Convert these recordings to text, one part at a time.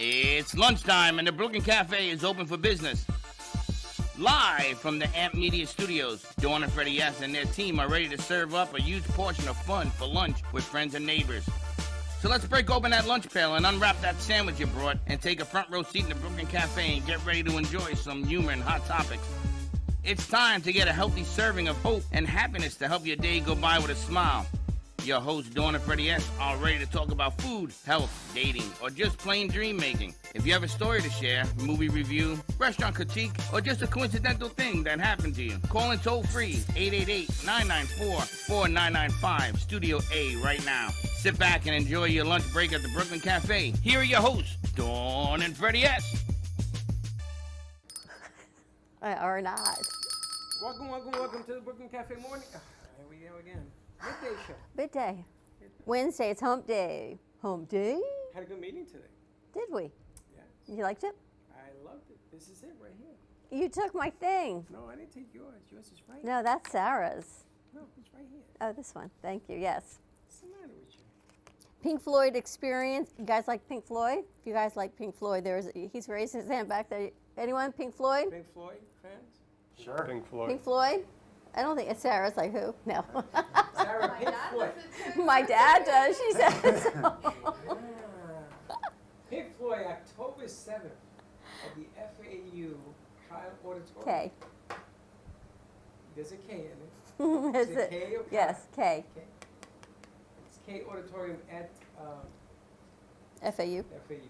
It's lunchtime and the Brooklyn Cafe is open for business. Live from the AMP Media Studios, Dawn and Freddie S. and their team are ready to serve up a huge portion of fun for lunch with friends and neighbors. So let's break open that lunch pail and unwrap that sandwich you brought and take a front row seat in the Brooklyn Cafe and get ready to enjoy some humor and hot topics. It's time to get a healthy serving of hope and happiness to help your day go by with a smile. Your hosts, Dawn and Freddie S., are ready to talk about food, health, dating, or just plain dream making. If you have a story to share, movie review, restaurant critique, or just a coincidental thing that happened to you, call in toll free 888-994-4995, Studio A right now. Sit back and enjoy your lunch break at the Brooklyn Cafe. Here are your hosts, Dawn and Freddie S. Or not. Welcome to the Brooklyn Cafe morning. Here we go again. Midday show. Midday. Wednesday, it's hump day. Hump day? Had a good meeting today. Did we? Yes. You liked it? I loved it. This is it right here. You took my thing. No, I didn't take yours. Yours is right No, that's Sarah's. No, it's right here. Oh, this one. Thank you. Yes. What's the matter with you? Pink Floyd Experience. You guys like Pink Floyd? If you guys like Pink Floyd, he's raising his hand back there. Anyone? Pink Floyd? Pink Floyd fans? Sure. Pink Floyd. Pink Floyd? I don't think it's Sarah's like who? No. Sarah, Pink Floyd. My dad does, she says. Pink Floyd, October 7th at the FAU Kyle Auditorium. K. There's a K in it. Is it it? K or K? Yes, K. K. It's K Auditorium at FAU. FAU.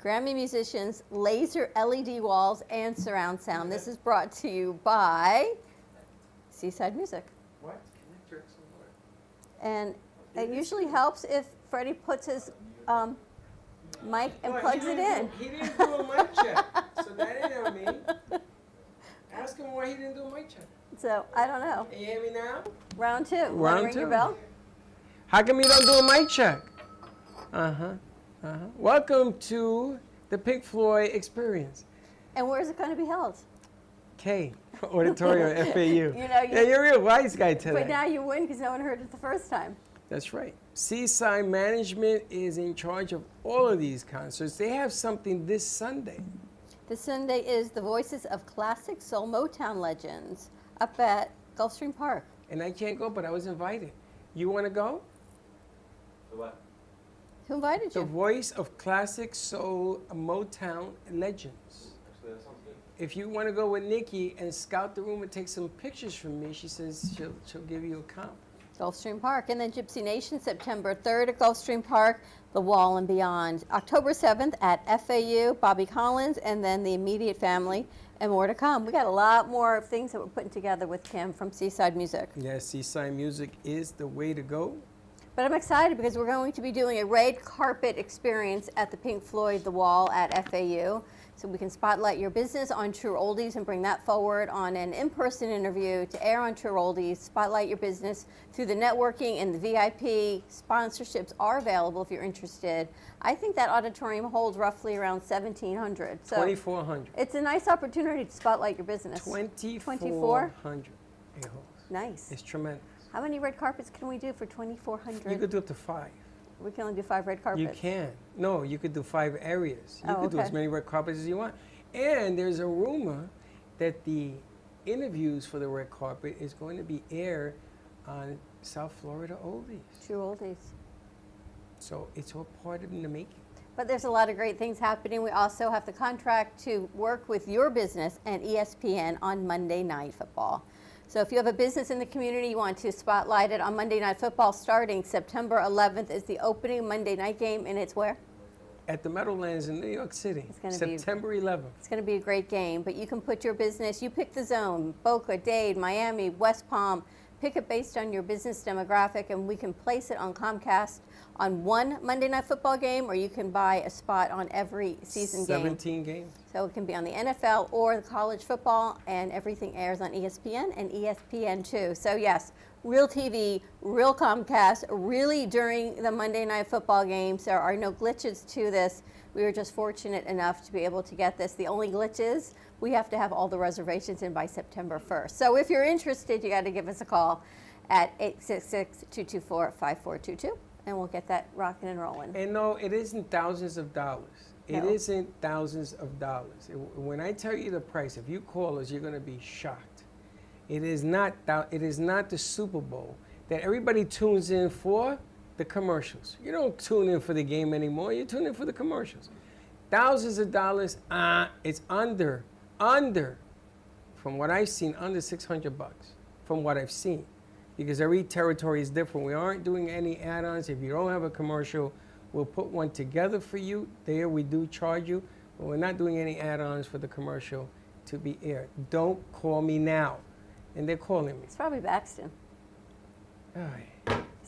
Grammy musicians, laser LED walls, and surround sound. This is brought to you by Seaside Music. What? And it usually helps if Freddie puts his mic and plugs it in. He didn't do a mic check, so that ain't on me. Ask him why he didn't do a mic check. So, I don't know. Can you hear me now? Round two. Wanna Round ring your two. bell? How come you don't do a mic check? Welcome to the Pink Floyd Experience. And where is it going to be held? K Auditorium FAU. You know, Yeah, you're a real wise guy today. But now you win because no one heard it the first time. That's right. Seaside Management is in charge of all of these concerts. They have something this Sunday. This Sunday is the Voices of Classic Soul Motown Legends up at Gulfstream Park. And I can't go, but I was invited. You want to go? For what? Who invited The you? Voice of Classic Soul Motown Legends. Actually, that sounds good. If you want to go with Nikki and scout the room and take some pictures from me, she says she'll give you a comp. Gulfstream Park. And then Gypsy Nation, September 3rd at Gulfstream Park, The Wall and Beyond. October 7th at FAU, Bobby Collins, and then the immediate family, and more to come. We got a lot more things that we're putting together with Kim from Seaside Music. Yes, Seaside Music is the way to go. But I'm excited because we're going to be doing a red carpet experience at the Pink Floyd The Wall at FAU. So we can spotlight your business on True Oldies and bring that forward on an in-person interview to air on True Oldies, spotlight your business through the networking and the VIP. Sponsorships are available if you're interested. I think that auditorium holds roughly around 1,700. So 2,400. it's a nice opportunity to spotlight your business. 2,400. Nice. It's tremendous. How many red carpets can we do for 2,400? You could do up to 5. We can only do 5 red carpets. You can. No, you could do 5 areas. You could do okay. as many red carpets as you want. And there's a rumor that the interviews for the red carpet is going to be aired on South Florida Oldies. True Oldies. So it's all part of the making. But there's a lot of great things happening. We also have the contract to work with your business and ESPN on Monday Night Football. So if you have a business in the community, you want to spotlight it on Monday Night Football starting September 11th is the opening Monday night game, and it's where? At the Meadowlands in New York City, It's gonna be- September 11th. It's going to be a great game, but you can put your business, you pick the zone, Boca, Dade, Miami, West Palm, pick it based on your business demographic, and we can place it on Comcast on one Monday Night Football game, or you can buy a spot on every season game. 17 games. So it can be on the NFL or the college football, and everything airs on ESPN and ESPN2. So yes, real TV, real Comcast, really during the Monday Night Football games. There are no glitches to this. We were just fortunate enough to be able to get this. The only glitch is we have to have all the reservations in by September 1st. So if you're interested, you got to give us a call at 866-224-5422. and we'll get that rocking and rolling. And no, it isn't thousands of dollars. It No. isn't thousands of dollars. When I tell you the price, if you call us, you're going to be shocked. It is not the Super Bowl that everybody tunes in for the commercials. You don't tune in for the game anymore. You tune in for the commercials. Thousands of dollars, it's under, from what I've seen, under $600 from what I've seen. Because every territory is different. We aren't doing any add-ons. If you don't have a commercial, we'll put one together for you. There we do charge you, but we're not doing any add-ons for the commercial to be aired. Don't call me now. And they're calling me. It's probably Baxton. Ay,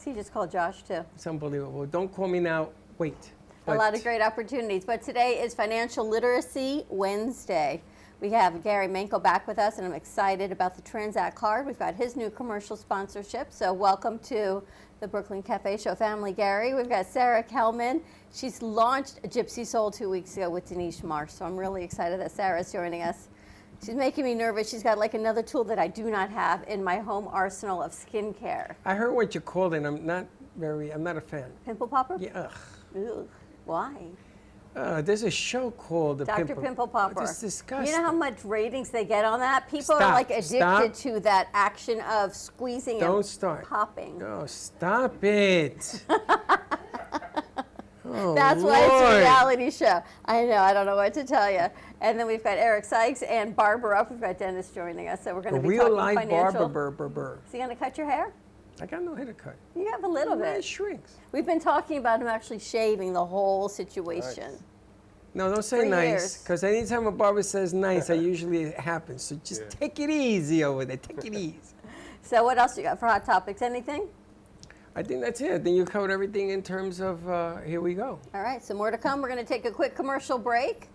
He just called Josh too. it's unbelievable. Don't call me now. Wait. A lot of great opportunities. But today is Financial Literacy Wednesday. We have Gary Manko back with us, and I'm excited about the Transact card. We've got his new commercial sponsorship. So welcome to the Brooklyn Cafe Show family, Gary. We've got Sarah Kelman. She's launched Gypsy Soul 2 weeks ago with Denise Marsh. So I'm really excited that Sarah's joining us. She's making me nervous. She's got like another tool that I do not have in my home arsenal of skincare. I heard what you called it. I'm not a fan. Pimple popper? Yeah, ugh. Ugh. Why? There's a show called The Dr. Pimple Popper. It's disgusting. You know how much ratings they get on that? People are Stop, like addicted stop. to that action of squeezing Don't and start. popping. Oh, stop it. Oh, That's why it's a Lord. reality show. I know, I don't know what to tell you. And then we've got Eric Sykes and Barbara. We've got Dennis joining us, so we're going A to be real talking life financial. barber. Is he going to cut your hair? I got no hair to cut. You have a little It bit. shrinks. We've been talking about him actually shaving the whole situation. Nice. No, don't say For nice, years. because anytime a barber says nice, I usually it happens. So just take it easy over there. Take it easy. So what else you got for Hot Topics? Anything? I think that's it. I think you covered everything in terms of here we go. All right, so more to come. We're going to take a quick commercial break,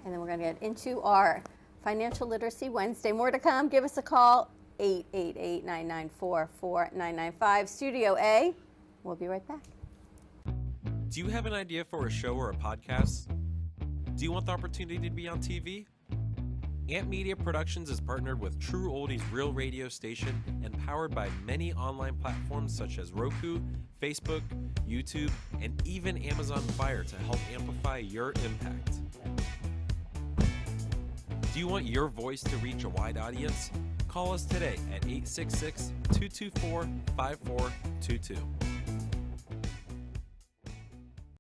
and then we're going to get into our Financial Literacy Wednesday. More to come. Give us a call, 888-994-4995, Studio A. We'll be right back. Do you have an idea for a show or a podcast? Do you want the opportunity to be on TV? Amp Media Productions is partnered with True Oldies Real Radio Station and powered by many online platforms such as Roku, Facebook, YouTube, and even Amazon Fire to help amplify your impact. Do you want your voice to reach a wide audience? Call us today at 866-224-5422.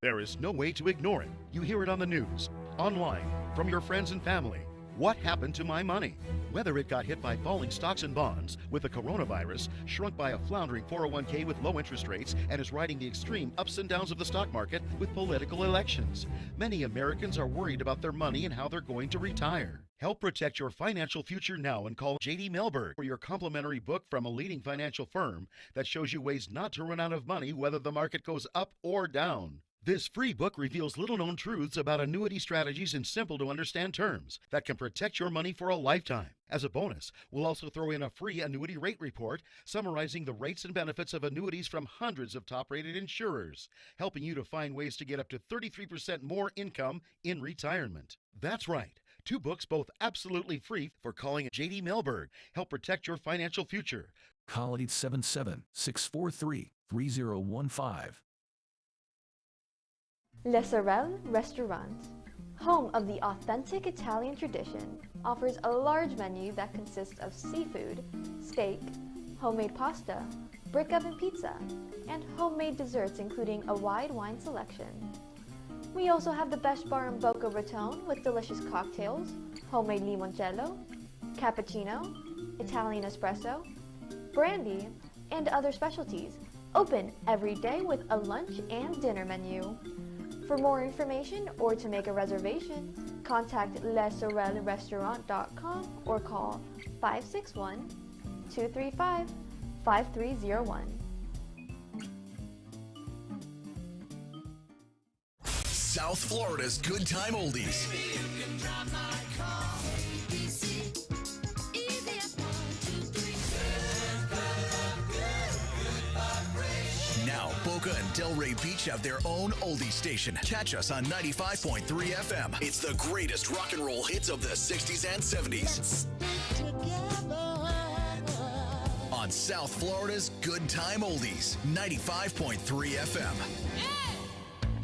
There is no way to ignore it. You hear it on the news, online, from your friends and family. What happened to my money? Whether it got hit by falling stocks and bonds, with the coronavirus, shrunk by a floundering 401k with low interest rates, and is riding the extreme ups and downs of the stock market with political elections. Many Americans are worried about their money and how they're going to retire. Help protect your financial future now and call J.D. Mellberg for your complimentary book from a leading financial firm that shows you ways not to run out of money whether the market goes up or down. This free book reveals little-known truths about annuity strategies in simple-to-understand terms that can protect your money for a lifetime. As a bonus, we'll also throw in a free annuity rate report summarizing the rates and benefits of annuities from hundreds of top-rated insurers, helping you to find ways to get up to 33% more income in retirement. That's right. 2 books, both absolutely free, for calling J.D. Mellberg. Help protect your financial future. Call 877-643-3015. Le Sorel Restaurant, home of the authentic Italian tradition, offers a large menu that consists of seafood, steak, homemade pasta, brick oven pizza, and homemade desserts including a wide wine selection. We also have the best bar in Boca Raton with delicious cocktails, homemade limoncello, cappuccino, Italian espresso, brandy, and other specialties. Open every day with a lunch and dinner menu. For more information or to make a reservation, contact lesorelrestaurant.com or call 561-235-5301. South Florida's Good Time Oldies. Now, Boca and Delray Beach have their own oldie station. Catch us on 95.3 FM. It's the greatest rock and roll hits of the 60s and 70s. On South Florida's Good Time Oldies, 95.3 FM.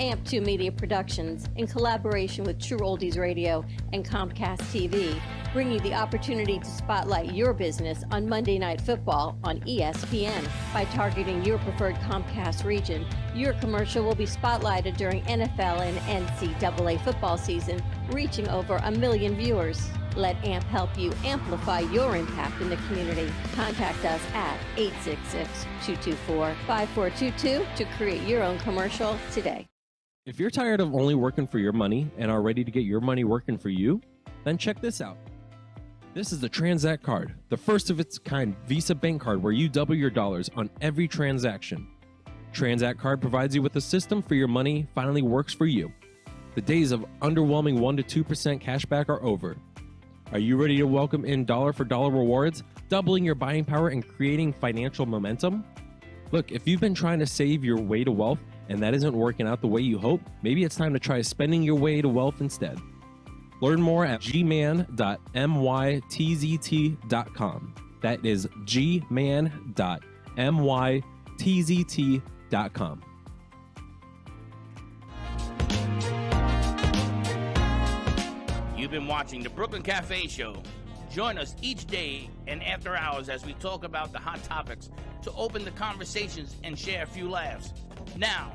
AMP2 Media Productions, in collaboration with True Oldies Radio and Comcast TV, bring you the opportunity to spotlight your business on Monday Night Football on ESPN. By targeting your preferred Comcast region, your commercial will be spotlighted during NFL and NCAA football season, reaching over 1 million viewers. Let AMP help you amplify your impact in the community. Contact us at 866-224-5422 to create your own commercial today. If you're tired of only working for your money and are ready to get your money working for you, then check this out. This is the Transact card, the first of its kind Visa bank card where you double your dollars on every transaction. Transact card provides you with a system for your money finally works for you. The days of underwhelming 1% to 2% cashback are over. Are you ready to welcome in dollar for dollar rewards, doubling your buying power and creating financial momentum? Look, if you've been trying to save your way to wealth and that isn't working out the way you hope, maybe it's time to try spending your way to wealth instead. Learn more at gman.mytzt.com. That is gman.mytzt.com. You've been watching the Brooklyn Cafe Show. Join us each day and after hours as we talk about the hot topics to open the conversations and share a few laughs. Now,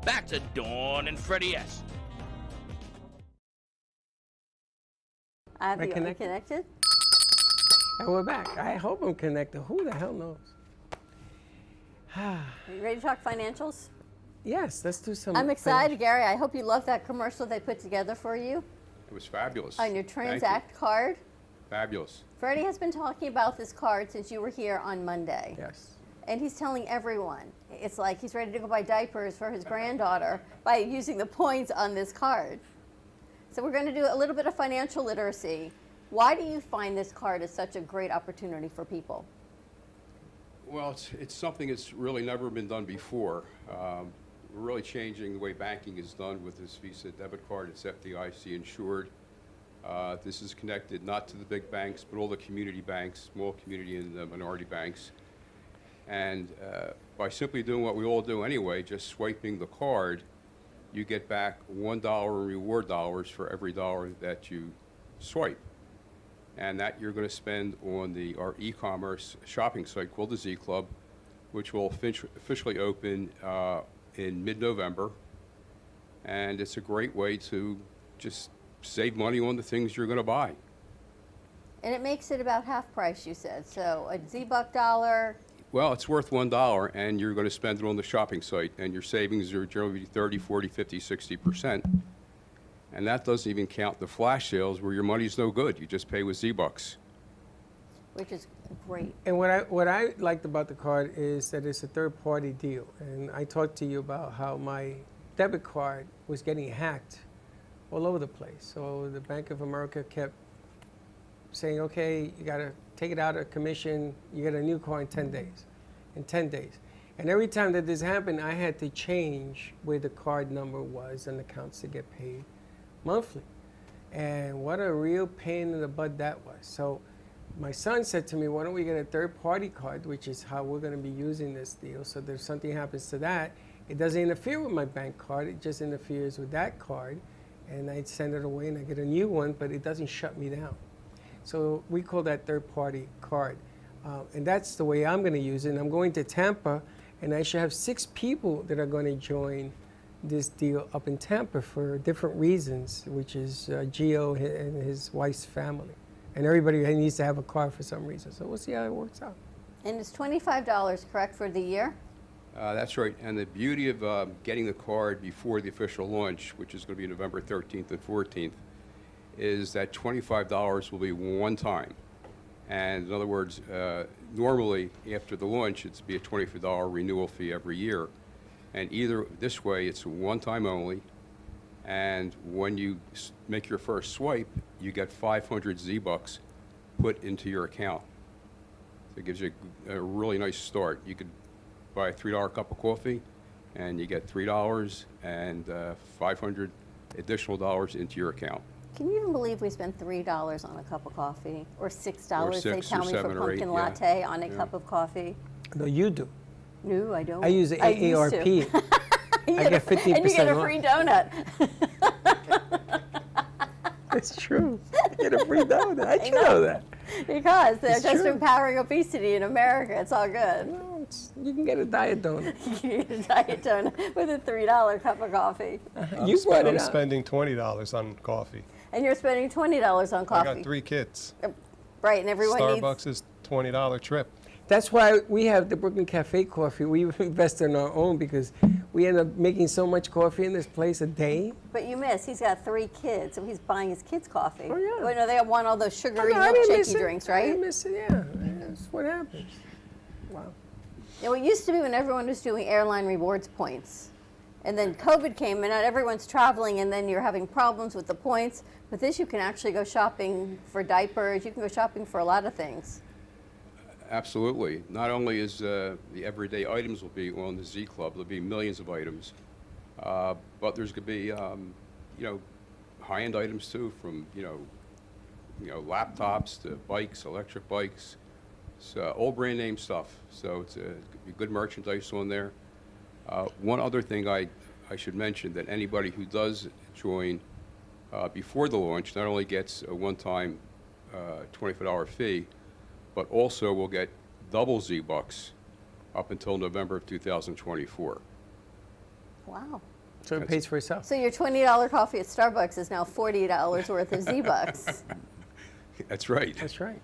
back to Dawn and Freddie S. Are you connected? connected? And we're back. I hope I'm connected. Who the hell knows? Are you ready to talk financials? Yes, let's do some. I'm excited, Gary. I hope you love that commercial they put together for you It was fabulous. on your Thank Transact card. you. Fabulous. Freddie has been talking about this card since you were here on Monday. Yes. And he's telling everyone. It's like he's ready to go buy diapers for his granddaughter by using the points on this card. So we're going to do a little bit of financial literacy. Why do you find this card is such a great opportunity for people? Well, it's something that's really never been done before. We're really changing the way banking is done with this Visa debit card. It's FDIC insured. This is connected not to the big banks, but all the community banks, small community and minority banks. And by simply doing what we all do anyway, just swiping the card, you get back $1 in reward dollars for every dollar that you swipe. And that you're going to spend on our e-commerce shopping site called the Z Club, which will officially open in mid-November. And it's a great way to just save money on the things you're going to buy. And it makes it about half price, you said. So a Z-Buck dollar. Well, it's worth $1, and you're going to spend it on the shopping site, and your savings are generally 30, 40, 50, 60%. And that doesn't even count the flash sales where your money's no good. You just pay with Z-Bucks. Which is great. And what I liked about the card is that it's a third-party deal. And I talked to you about how my debit card was getting hacked all over the place. So the Bank of America kept saying, okay, you got to take it out of commission. You get a new card in 10 days. In 10 days. And every time that this happened, I had to change where the card number was and accounts to get paid monthly. And what a real pain in the butt that was. So my son said to me, why don't we get a third-party card, which is how we're going to be using this deal. So if something happens to that, it doesn't interfere with my bank card. It just interferes with that card. And I send it away and I get a new one, but it doesn't shut me down. So we call that third-party card. And that's the way I'm going to use it. And I'm going to Tampa, and I should have 6 people that are going to join this deal up in Tampa for different reasons, which is Gio and his wife's family. And everybody needs to have a car for some reason. So we'll see how it works out. And it's $25, correct, for the year? That's right. And the beauty of getting the card before the official launch, which is going to be November 13th and 14th, is that $25 will be one time. And in other words, normally after the launch, it's be a $25 renewal fee every year. And either this way, it's one time only. And when you make your first swipe, you get 500 Z-Bucks put into your account. So it gives you a really nice start. You could buy a $3 cup of coffee, and you get $3 and 500 additional dollars into your account. Can you even believe we spent $3 on a cup of coffee? Or $6, Or they $6 tell or me, for $7 or $8, pumpkin yeah. latte on a Yeah. cup of coffee? No, you do. No, I don't. I use the AARP. used to. I get 15% And you get a off. free donut. It's true. You get a free donut. How'd you know that? Because they're It's just true. empowering obesity in America. It's all good. No, you can get a diet donut. You get a diet donut with a $3 cup of coffee. You brought it I'm up. spending $20 on coffee. And you're spending $20 on I coffee. got 3 kids. Right, and everyone needs... Starbucks is $20 trip. That's why we have the Brooklyn Cafe coffee. We invest in our own because we end up making so much coffee in this place a day. But you miss, he's got 3 kids, so he's buying his kids coffee. Oh, yeah. Well, no, they want all those sugary I didn't miss milkshakey it. drinks, I right? didn't miss it, yeah. That's what happens. Wow. Yeah, well, it used to be when everyone was doing airline rewards points. And then COVID came and not everyone's traveling and then you're having problems with the points. With this, you can actually go shopping for diapers. You can go shopping for a lot of things. Absolutely. Not only is the everyday items will be on the Z Club, there'll be millions of items, but there's going to be, high-end items too, from laptops to bikes, electric bikes, so all brand name stuff. So it's good merchandise on there. One other thing I should mention, that anybody who does join before the launch not only gets a one-time $25 fee, but also will get double Z-Bucks up until November of 2024. Wow. So it pays for itself. So your $20 coffee at Starbucks is now $40 worth of Z-Bucks. That's right. That's right.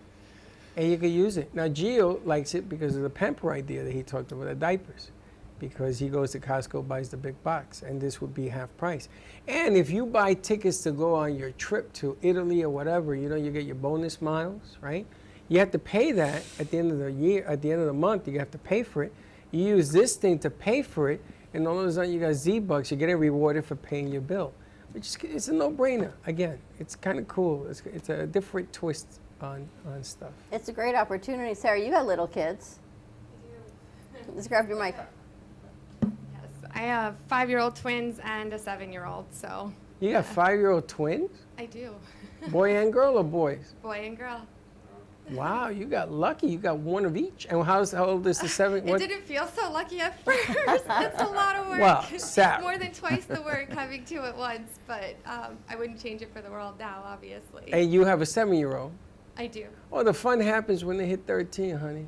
And you can use it. Now, Gio likes it because of the pamper idea that he talked about, the diapers. Because he goes to Costco, buys the big box, and this would be half price. And if you buy tickets to go on your trip to Italy or whatever, you get your bonus miles, right? You have to pay that at the end of the year, at the end of the month, you have to pay for it. You use this thing to pay for it, and all of a sudden you got Z-Bucks, you're getting rewarded for paying your bill. It's a no-brainer. Again, it's kind of cool. It's a different twist on stuff. It's a great opportunity. Sarah, you got little kids. I do. Let's grab your mic. Yes, I have 5-year-old twins and a 7-year-old, so. You got 5-year-old twins? I do. Boy and girl or boys? Boy and girl. Wow, you got lucky. You got one of each. And how old is the 7? It didn't feel so lucky at first. It's a lot of work. Well, Sarah. More than twice the work having 2 at once, but I wouldn't change it for the world now, obviously. And you have a 7-year-old. I do. Oh, the fun happens when they hit 13, honey.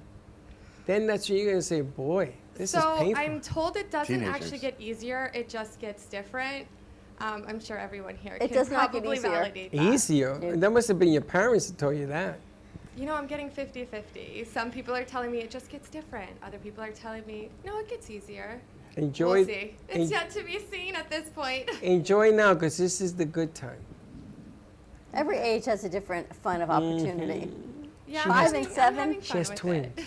Then that's when you're going to say, boy, this is So painful. I'm told it doesn't Teenagers. actually get easier, it just gets different. I'm sure everyone here It can does not get probably easier. validate that. Easier. Yeah. That must have been your parents that told you that. You know, I'm getting 50-50. Some people are telling me it just gets different. Other people are telling me, no, it gets easier. Enjoy. We'll see. It's en- yet to be seen at this point. Enjoy now, because this is the good time. Every age has a different fun of opportunity. Yeah, She I'm has- having- 5 and I'm 7? having She fun has with twins. it.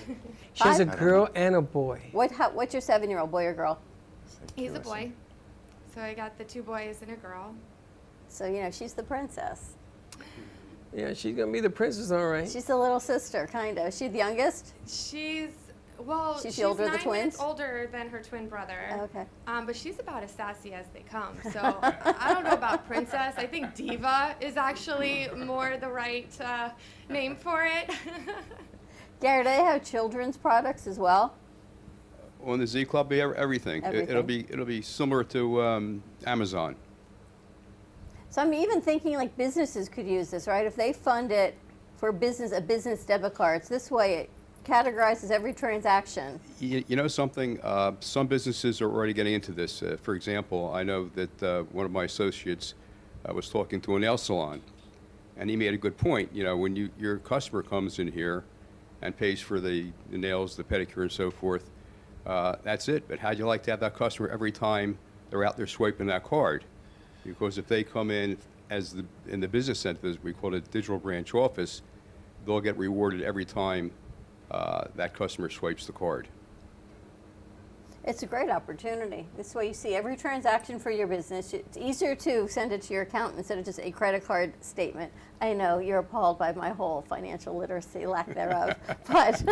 She has a 5? girl and a boy. What's your 7-year-old, boy or girl? He's a boy. So I got the 2 boys and a girl. So, she's the princess. Yeah, she's going to be the princess, all right. She's the little sister, kind of. Is she the youngest? She's She's the older of the 9 twins? minutes older than her twin brother. Okay. But she's about as sassy as they come. So I don't know about princess. I think diva is actually more the right name for it. Gary, do they have children's products as well? On the Z Club, everything. Everything. It'll be similar to Amazon. So I'm even thinking like businesses could use this, right? If they fund it for a business debit cards, this way it categorizes every transaction. You know something? Some businesses are already getting into this. For example, I know that one of my associates was talking to a nail salon, and he made a good point. When your customer comes in here and pays for the nails, the pedicure, and so forth, that's it. But how'd you like to have that customer every time they're out there swiping that card? Because if they come in in the business center, we call it digital branch office, they'll get rewarded every time that customer swipes the card. It's a great opportunity. This way you see every transaction for your business. It's easier to send it to your accountant instead of just a credit card statement. I know you're appalled by my whole financial literacy, lack thereof, but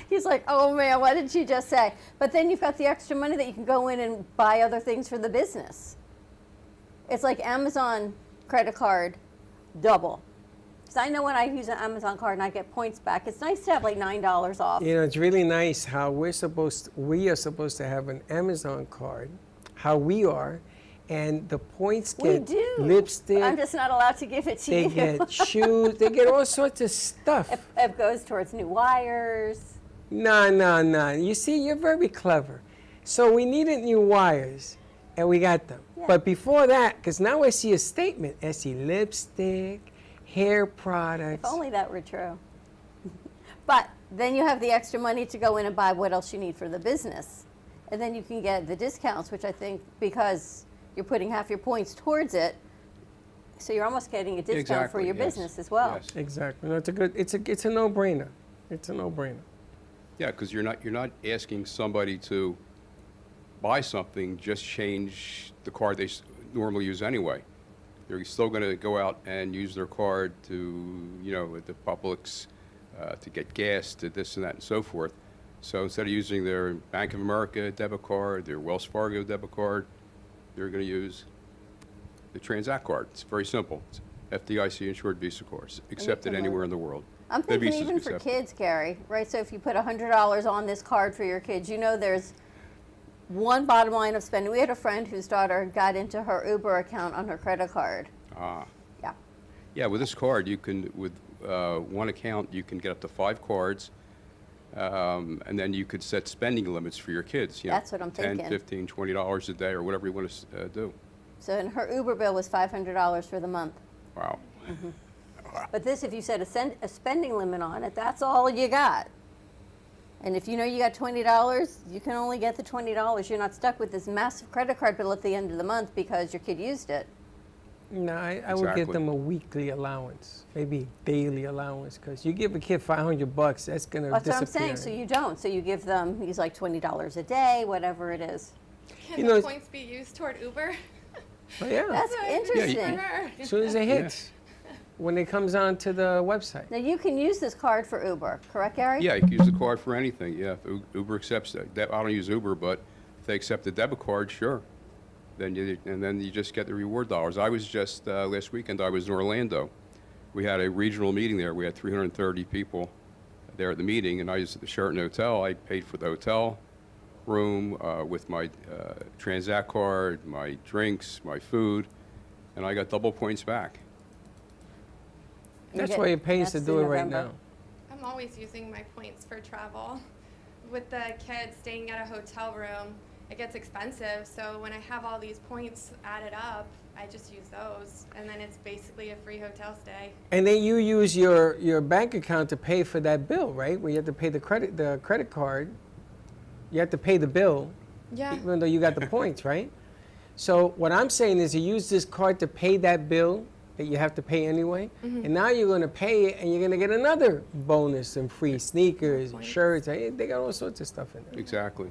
he's like, oh man, what did she just say? But then you've got the extra money that you can go in and buy other things for the business. It's like Amazon credit card double. Because I know when I use an Amazon card and I get points back, it's nice to have like $9 off. You know, it's really nice how we are supposed to have an Amazon card, how we are, and the points We get do. lipstick, I'm just not allowed to give it to they you. get shoes, they get all sorts of stuff. It goes towards new wires. No. You see, you're very clever. So we needed new wires, and we got them. Yeah. But before that, because now I see a statement, I see lipstick, hair products. If only that were true. But then you have the extra money to go in and buy what else you need for the business. And then you can get the discounts, which I think because you're putting half your points towards it, so you're almost getting a discount for Exactly, your yes. business as well. Yes. Exactly. No, it's a no-brainer. It's a no-brainer. Yeah, because you're not asking somebody to buy something, just change the card they normally use anyway. They're still going to go out and use their card to, at the Publix, to get gas, to this and that and so forth. So instead of using their Bank of America debit card, their Wells Fargo debit card, they're going to use the Transact card. It's very simple. It's FDIC insured Visa cards, accepted can anywhere in the world. I'm The thinking Visa's even for accepted. kids, Gary, right? So if you put $100 on this card for your kids, there's one bottom line of spending. We had a friend whose daughter got into her Uber account on her credit card. Ah. Yeah. Yeah, with this card, you can, with one account, you can get up to 5 cards, and then you could set spending limits for your kids. That's what I'm thinking. $10, $15, $20 a day, or whatever you want to do. So and her Uber bill was $500 for the month. Wow. But this, if you set a spending limit on it, that's all you got. And if you know you got $20, you can only get the $20. You're not stuck with this massive credit card bill at the end of the month because your kid used it. No, I would give them a weekly allowance, maybe daily allowance, because you give a kid $500, that's going to disappear. That's what I'm saying. So you don't. So you give them, use like $20 a day, whatever it is. Can the points be used toward Uber? Oh, yeah. That's interesting. As soon as it hits, when it comes onto the website. Now you can use this card for Uber, correct, Gary? Yeah, you can use the card for anything. Yeah, if Uber accepts that. I don't use Uber, but if they accept the debit card, sure. Then you just get the reward dollars. I was just last weekend. I was in Orlando. We had a regional meeting there. We had 330 people there at the meeting, and I was at the Sheraton Hotel. I paid for the hotel room with my Transact card, my drinks, my food, and I got double points back. That's why it pays to do it right now. I'm always using my points for travel. With the kids staying at a hotel room, it gets expensive, so when I have all these points added up, I just use those, and then it's basically a free hotel stay. And then you use your bank account to pay for that bill, right? Where you have to pay the credit card. You have to pay the bill, even though you got the points, right? So what I'm saying is you use this card to pay that bill that you have to pay anyway, and now you're going to pay it, and you're going to get another bonus and free sneakers, and shirts. They got all sorts of stuff in there. Exactly.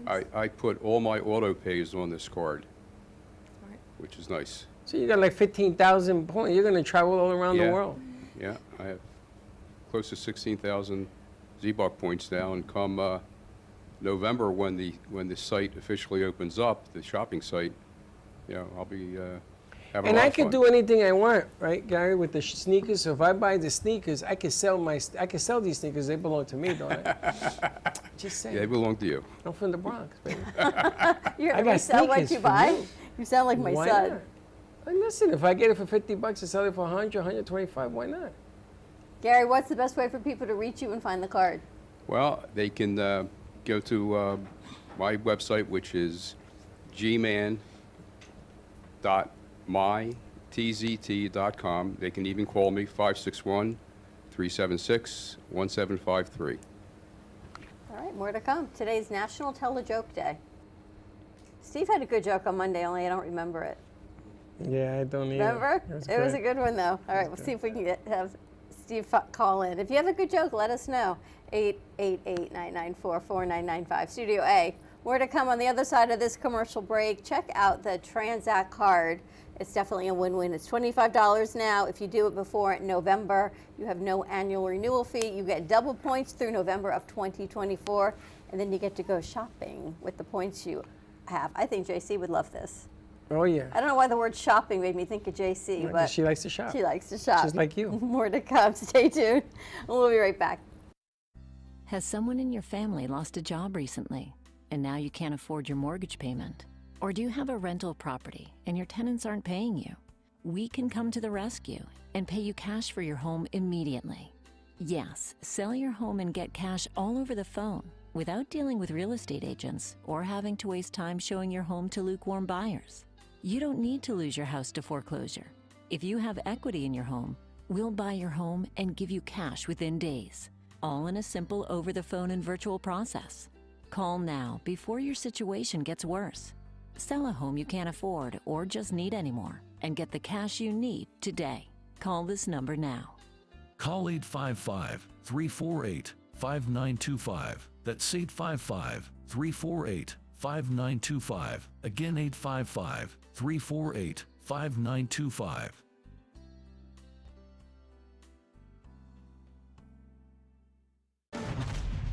I put all my auto pays on this card, which is nice. So you got like 15,000 points. You're going to travel all around the world. Yeah, I have close to 16,000 Z-Buck points now, and come November when the site officially opens up, the shopping site, I'll be having And a lot I of can fun. do anything I want, right, Gary, with the sneakers. So if I buy the sneakers, I can sell these sneakers. They belong to me, don't I? Just saying. Yeah, they belong to you. I'm from the Bronx, baby. You're I going got to sell what sneakers you for buy? you. You sound like my Why son. not? And listen, if I get it for $50 and sell it for 100, 125, why not? Gary, what's the best way for people to reach you and find the card? Well, they can go to my website, which is gman.mytzt.com. They can even call me, 561-376-1753. All right, more to come. Today's National Tell a Joke Day. Steve had a good joke on Monday, only I don't remember it. Yeah, I don't either. Remember? It was a good one, though. All right, we'll see if we can have Steve call in. If you have a good joke, let us know. 888-994-4995, Studio A. More to come on the other side of this commercial break. Check out the Transact card. It's definitely a win-win. It's $25 now. If you do it before November, you have no annual renewal fee. You get double points through November of 2024, and then you get to go shopping with the points you have. I think JC would love this. Oh, yeah. I don't know why the word shopping made me think of JC, Right, but she likes to shop. she likes to shop. Just like you. More to come. Stay tuned. We'll be right back. Has someone in your family lost a job recently, and now you can't afford your mortgage payment? Or do you have a rental property and your tenants aren't paying you? We can come to the rescue and pay you cash for your home immediately. Yes, sell your home and get cash all over the phone without dealing with real estate agents or having to waste time showing your home to lukewarm buyers. You don't need to lose your house to foreclosure. If you have equity in your home, we'll buy your home and give you cash within days, all in a simple over-the-phone and virtual process. Call now before your situation gets worse. Sell a home you can't afford or just need anymore and get the cash you need today. Call this number now. Call 855-348-5925. That's 855-348-5925. Again, 855-348-5925.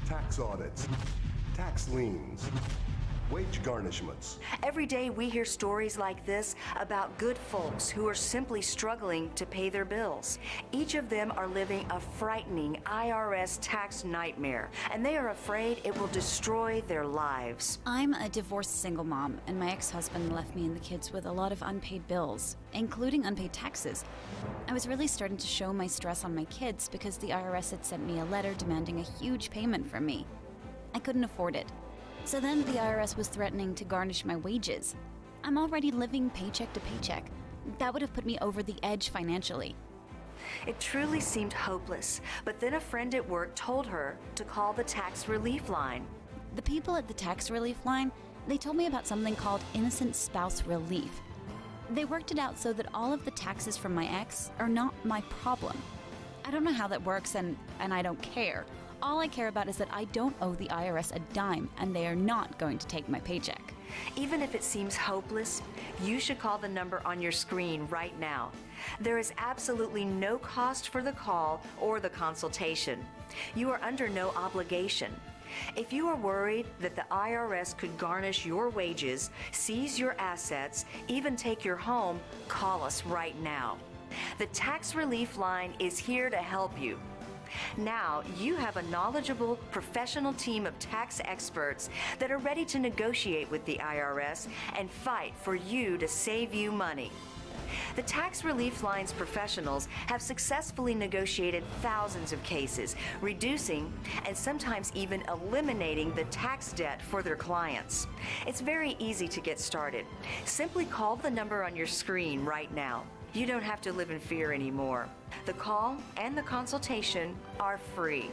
Tax audits, tax liens, wage garnishments. Every day we hear stories like this about good folks who are simply struggling to pay their bills. Each of them are living a frightening IRS tax nightmare, and they are afraid it will destroy their lives. I'm a divorced single mom, and my ex-husband left me and the kids with a lot of unpaid bills, including unpaid taxes. I was really starting to show my stress on my kids because the IRS had sent me a letter demanding a huge payment from me. I couldn't afford it. So then the IRS was threatening to garnish my wages. I'm already living paycheck to paycheck. That would have put me over the edge financially. It truly seemed hopeless, but then a friend at work told her to call the tax relief line. The people at the tax relief line, they told me about something called innocent spouse relief. They worked it out so that all of the taxes from my ex are not my problem. I don't know how that works, and I don't care. All I care about is that I don't owe the IRS a dime, and they are not going to take my paycheck. Even if it seems hopeless, you should call the number on your screen right now. There is absolutely no cost for the call or the consultation. You are under no obligation. If you are worried that the IRS could garnish your wages, seize your assets, even take your home, call us right now. The Tax Relief Line is here to help you. Now, you have a knowledgeable, professional team of tax experts that are ready to negotiate with the IRS and fight for you to save you money. The Tax Relief Line's professionals have successfully negotiated thousands of cases, reducing and sometimes even eliminating the tax debt for their clients. It's very easy to get started. Simply call the number on your screen right now. You don't have to live in fear anymore. The call and the consultation are free.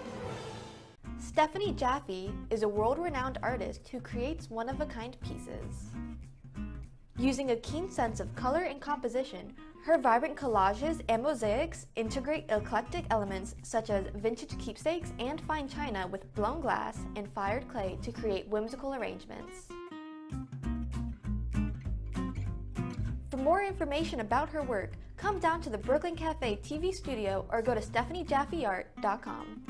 Stephanie Jaffe is a world-renowned artist who creates one-of-a-kind pieces. Using a keen sense of color and composition, her vibrant collages and mosaics integrate eclectic elements such as vintage keepsakes and fine china with blown glass and fired clay to create whimsical arrangements. For more information about her work, come down to the Brooklyn Cafe TV studio or go to StephanieJaffeArt.com.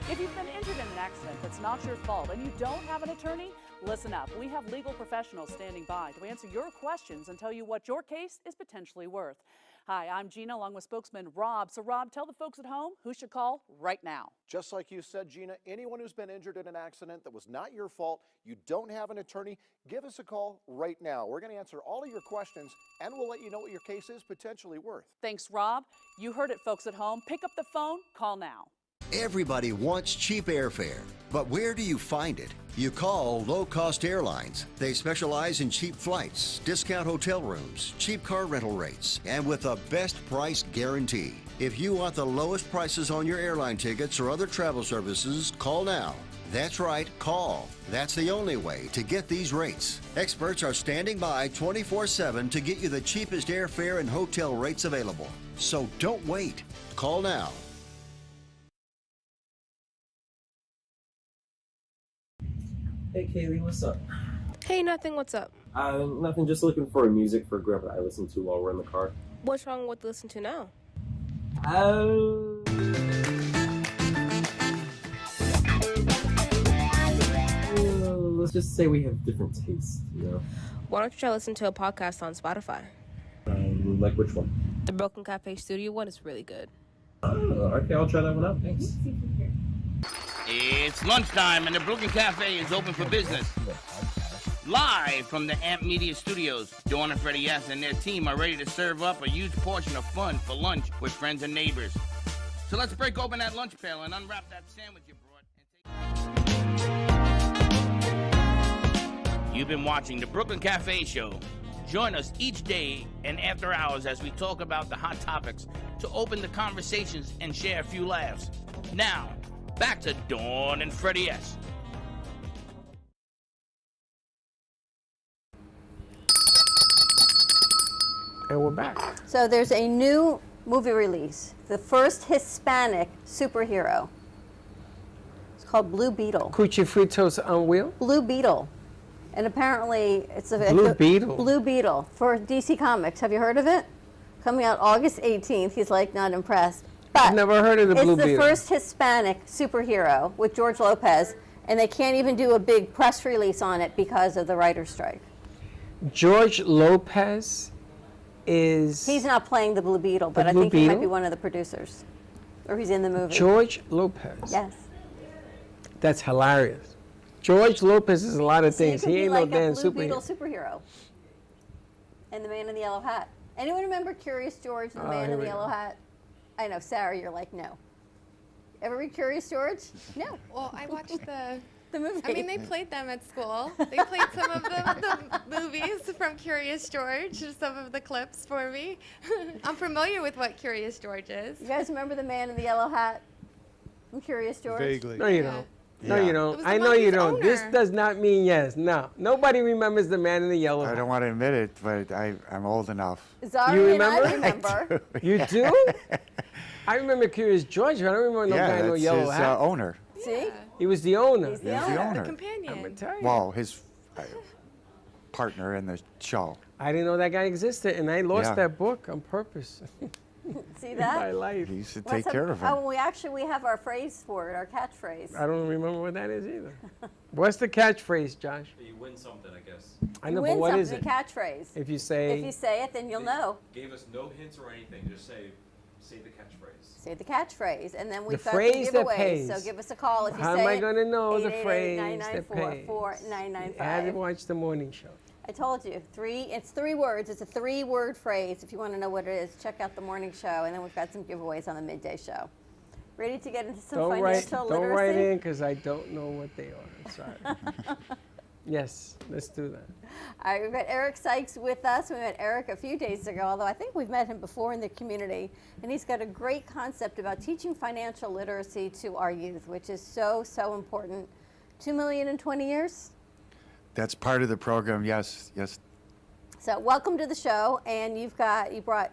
If you've been injured in an accident that's not your fault and you don't have an attorney, listen up. We have legal professionals standing by to answer your questions and tell you what your case is potentially worth. Hi, I'm Gina, along with spokesman Rob. So Rob, tell the folks at home who should call right now. Just like you said, Gina, anyone who's been injured in an accident that was not your fault, you don't have an attorney, give us a call right now. We're going to answer all of your questions, and we'll let you know what your case is potentially worth. Thanks, Rob. You heard it, folks at home. Pick up the phone, call now. Everybody wants cheap airfare, but where do you find it? You call Low Cost Airlines. They specialize in cheap flights, discount hotel rooms, cheap car rental rates, and with a best price guarantee. If you want the lowest prices on your airline tickets or other travel services, call now. That's right, call. That's the only way to get these rates. Experts are standing by 24/7 to get you the cheapest airfare and hotel rates available. So don't wait. Call now. Hey Kaylee, what's up? Hey, nothing, what's up? Nothing, just looking for music for Grandpa I listen to while we're in the car. What's wrong with listen to now? just say we have different tastes, you know? Why don't you try listen to a podcast on Spotify? Like which one? The Broken Cafe Studio one is really good. Okay, I'll try that one out. Thanks. It's lunchtime and the Brooklyn Cafe is open for business. Live from the Amp Media Studios, Dawn and Freddie S. and their team are ready to serve up a huge portion of fun for lunch with friends and neighbors. So let's break open that lunch pail and unwrap that sandwich you brought. You've been watching the Brooklyn Cafe Show. Join us each day and after hours as we talk about the hot topics to open the conversations and share a few laughs. Now, back to Dawn and Freddie S. And we're back. So there's a new movie release, the first Hispanic superhero. It's called Blue Beetle. Cuchifritos on wheel? Blue Beetle. And apparently it's a Blue Beetle? Blue Beetle for DC Comics. Have you heard of it? Coming out August 18th. He's like not impressed. But I've never heard of the Blue Beetle. It's the first Hispanic superhero with George Lopez, and they can't even do a big press release on it because of the writer's strike. George Lopez is... He's not playing the Blue Beetle, but I Blue think he might Beetle? be one of the producers. Or he's in the movie. George Lopez. Yes. That's hilarious. George Lopez is a lot of So you things. could He be ain't like no damn a Blue Beetle superhero. superhero. And the Man in the Yellow Hat. Anyone remember Curious George and the Man here in the we Yellow go. Hat? I know, Sarah, you're like, no. Ever read Curious George? No. Well, I watched the movie. I mean, they played them at school. They played some of the movies from Curious George, some of the clips for me. I'm familiar with what Curious George is. You guys remember the Man in the Yellow Hat from Curious George? Vaguely. No, you don't. No, you It don't. was I the know you monkey's don't. This owner. does not mean yes. No. Nobody remembers the Man in the Yellow I Hat. don't want to admit it, but I'm old enough. Zari You and I remember? remember. You do? I remember Curious George, but I don't remember no Yeah, guy in no that's yellow his hat. owner. See? He was the owner. He's He was the owner. Companion. Well, his partner in the show. I didn't know that guy existed, and I lost Yeah. that book on purpose. See In that? my life. He used to What's take up- care of him. Oh, we have our phrase for it, our catchphrase. I don't remember what that is either. What's the catchphrase, Josh? You win something, I guess. I You know, win but what something, is it? catchphrase. If you say... If you say it, then you'll know. Gave us no hints or anything. Just say the catchphrase. Say the catchphrase, and then we've The got some phrase that giveaways. pays. So give us a call if you How say am I it. going to know the phrase that pays? 888-994-4995. I had to watch the morning show. I told you, it's 3 words. It's a 3-word phrase. If you want to know what it is, check out the morning show, and then we've got some giveaways on the midday show. Ready to get into some Don't financial write literacy? in, because I don't know what they are. I'm sorry. Yes, let's do that. All right, we've got Eric Sykes with us. We met Eric a few days ago, although I think we've met him before in the community. And he's got a great concept about teaching financial literacy to our youth, which is so, so important. 2 million in 20 years? That's part of the program, yes. So welcome to the show. And you brought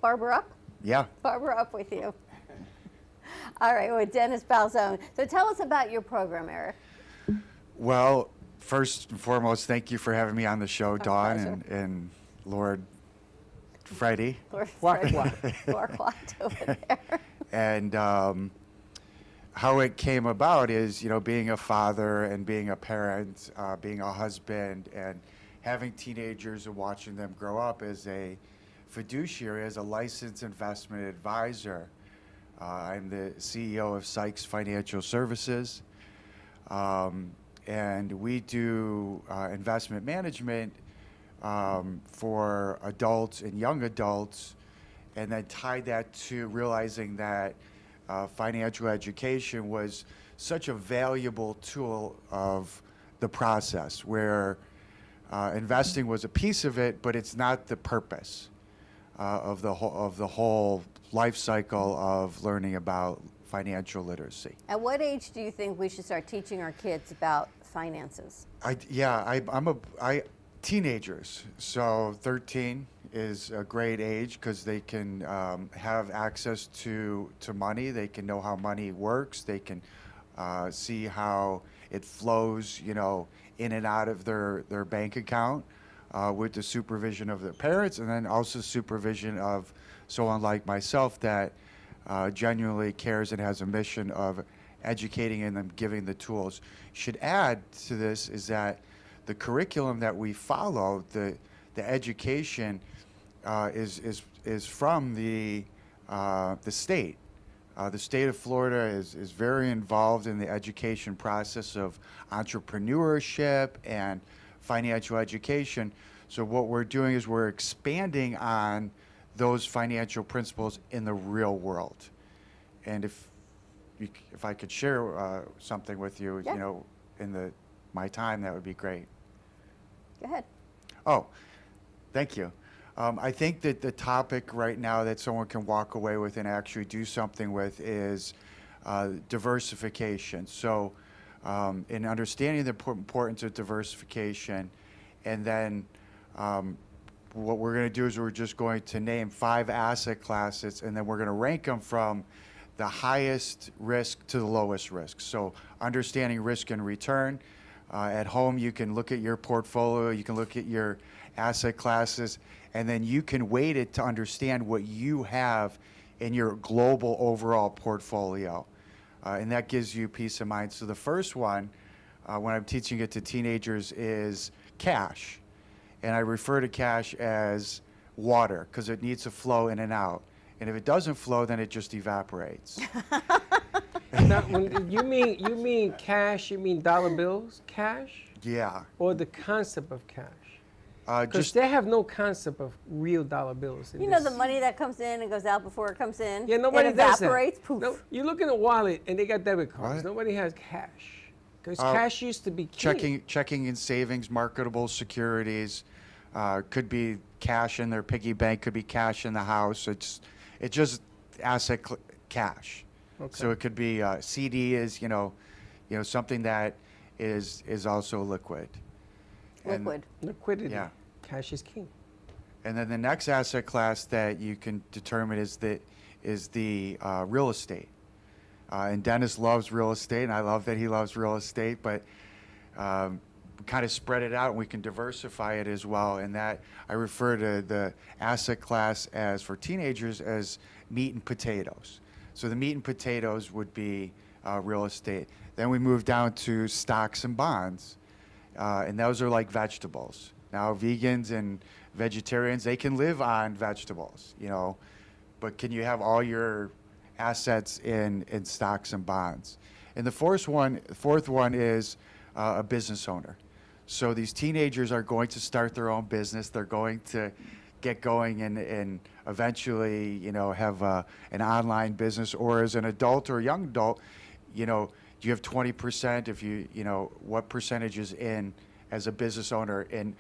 Barbara up? Yeah. Barbara up with you. All right, with Dennis Balzone. So tell us about your program, Eric. Well, first and foremost, thank you for having me on the show, Dawn and Lord Freddie. Lord Freddie Farquaad over there. And how it came about is, being a father and being a parent, being a husband, and having teenagers and watching them grow up as a fiduciary, as a licensed investment advisor. I'm the CEO of Sykes Financial Services. And we do investment management for adults and young adults, and then tied that to realizing that financial education was such a valuable tool of the process, where investing was a piece of it, but it's not the purpose of the whole life cycle of learning about financial literacy. At what age do you think we should start teaching our kids about finances? Teenagers. So 13 is a great age because they can have access to money. They can know how money works. They can see how it flows, in and out of their bank account with the supervision of their parents, and then also supervision of someone like myself that genuinely cares and has a mission of educating and them giving the tools. Should add to this is that the curriculum that we follow, the education, is from the state. The state of Florida is very involved in the education process of entrepreneurship and financial education. So what we're doing is we're expanding on those financial principles in the real world. And if I could share something with you, Yeah. you know, in my time, that would be great. Go ahead. Oh, thank you. I think that the topic right now that someone can walk away with and actually do something with is diversification. So in understanding the importance of diversification, and then what we're going to do is we're just going to name 5 asset classes, and then we're going to rank them from the highest risk to the lowest risk. So understanding risk and return. At home, you can look at your portfolio, you can look at your asset classes, and then you can weight it to understand what you have in your global overall portfolio. And that gives you peace of mind. So the first one, when I'm teaching it to teenagers, is cash. And I refer to cash as water because it needs to flow in and out. And if it doesn't flow, then it just evaporates. Now, when you mean cash, you mean dollar bills, cash? Yeah. Or the concept of cash? Because Just they have no concept of real dollar bills. in You know this. the money that comes in and goes out before it comes in? Yeah, nobody it does evaporates, that. poof. No, you look in a wallet and they got debit cards. What? Nobody has cash. Because cash used to be key. checking and savings, marketable securities, could be cash in their piggy bank, could be cash in the house. It's just cash. Okay. So it could be CD is something that is also liquid. And- Liquid. Liquidity. Yeah. Cash is king. And then the next asset class that you can determine is the real estate. And Dennis loves real estate, and I love that he loves real estate, but we kind of spread it out and we can diversify it as well. And that I refer to the asset class as, for teenagers, as meat and potatoes. So the meat and potatoes would be real estate. Then we move down to stocks and bonds, and those are like vegetables. Now, vegans and vegetarians, they can live on vegetables, but can you have all your assets in stocks and bonds? And the fourth one is a business owner. So these teenagers are going to start their own business. They're going to get going and eventually, have an online business. Or as an adult or a young adult, do you have 20% if what percentage is in as a business owner? And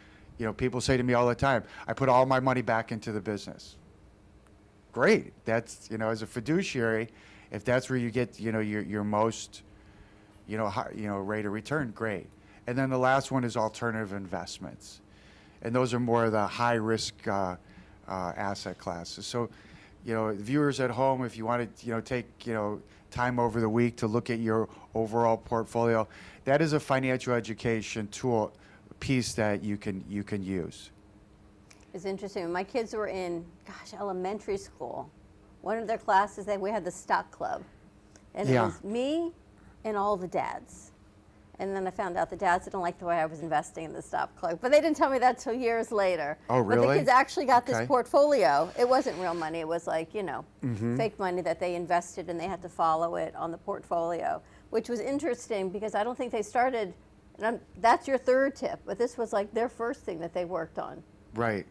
people say to me all the time, I put all my money back into the business. Great. That's, as a fiduciary, if that's where you get, your most, rate of return, great. And then the last one is alternative investments. And those are more of the high risk asset classes. So, viewers at home, if you want to, take, time over the week to look at your overall portfolio, that is a financial education tool piece that you can use. It's interesting. When my kids were in, elementary school, one of their classes, we had the stock club. And Yeah. it was me and all the dads. And then I found out the dads didn't like the way I was investing in the stock club. But they didn't tell me that till years later. Oh, But the really? kids actually got this Okay. portfolio. It wasn't real money. It was like, Mhm. fake money that they invested, and they had to follow it on the portfolio, which was interesting because I don't think they started, that's your third tip, but this was like their first thing that they worked on. Right.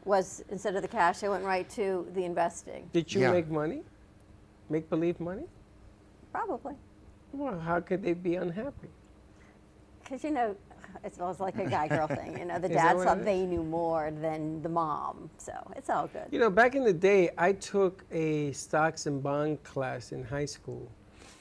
Was instead of the cash, they went right to the investing. Did you Yeah. make money? Make believe money? Probably. Well, how could they be unhappy? Because, it was like a guy-girl thing. The Is that dad what thought it they knew more than the mom. So it's all good. Back in the day, I took a stocks and bond class in high school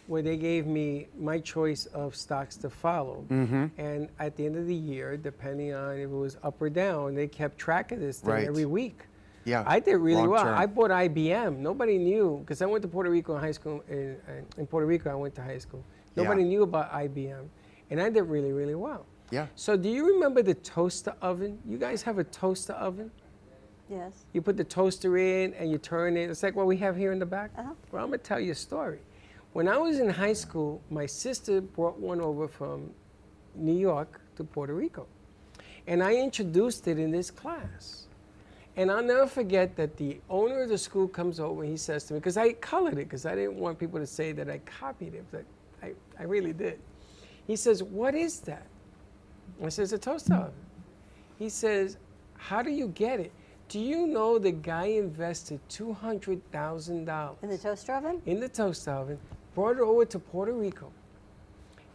where they gave me my choice of stocks to follow. Mhm. And at the end of the year, depending on if it was up or down, they kept track of this thing Right. every week. Yeah. I did really long well. term. I bought IBM. Nobody knew, because I went to Puerto Rico in high school. In Puerto Rico, I went to high school. Nobody Yeah. knew about IBM. And I did really, really well. Yeah. So do you remember the toaster oven? You guys have a toaster oven? Yes. You put the toaster in and you turn it. It's like what we have here in the back. Uh-huh. Well, I'm going to tell you a story. When I was in high school, my sister brought one over from New York to Puerto Rico. And I introduced it in this class. And I'll never forget that the owner of the school comes over and he says to me, because I colored it, because I didn't want people to say that I copied it, but I really did. He says, "What is that?" I said, "It's a toaster oven." He says, "How do you get it?" Do you know the guy invested $200,000 In the toaster oven? in the toaster oven, brought it over to Puerto Rico,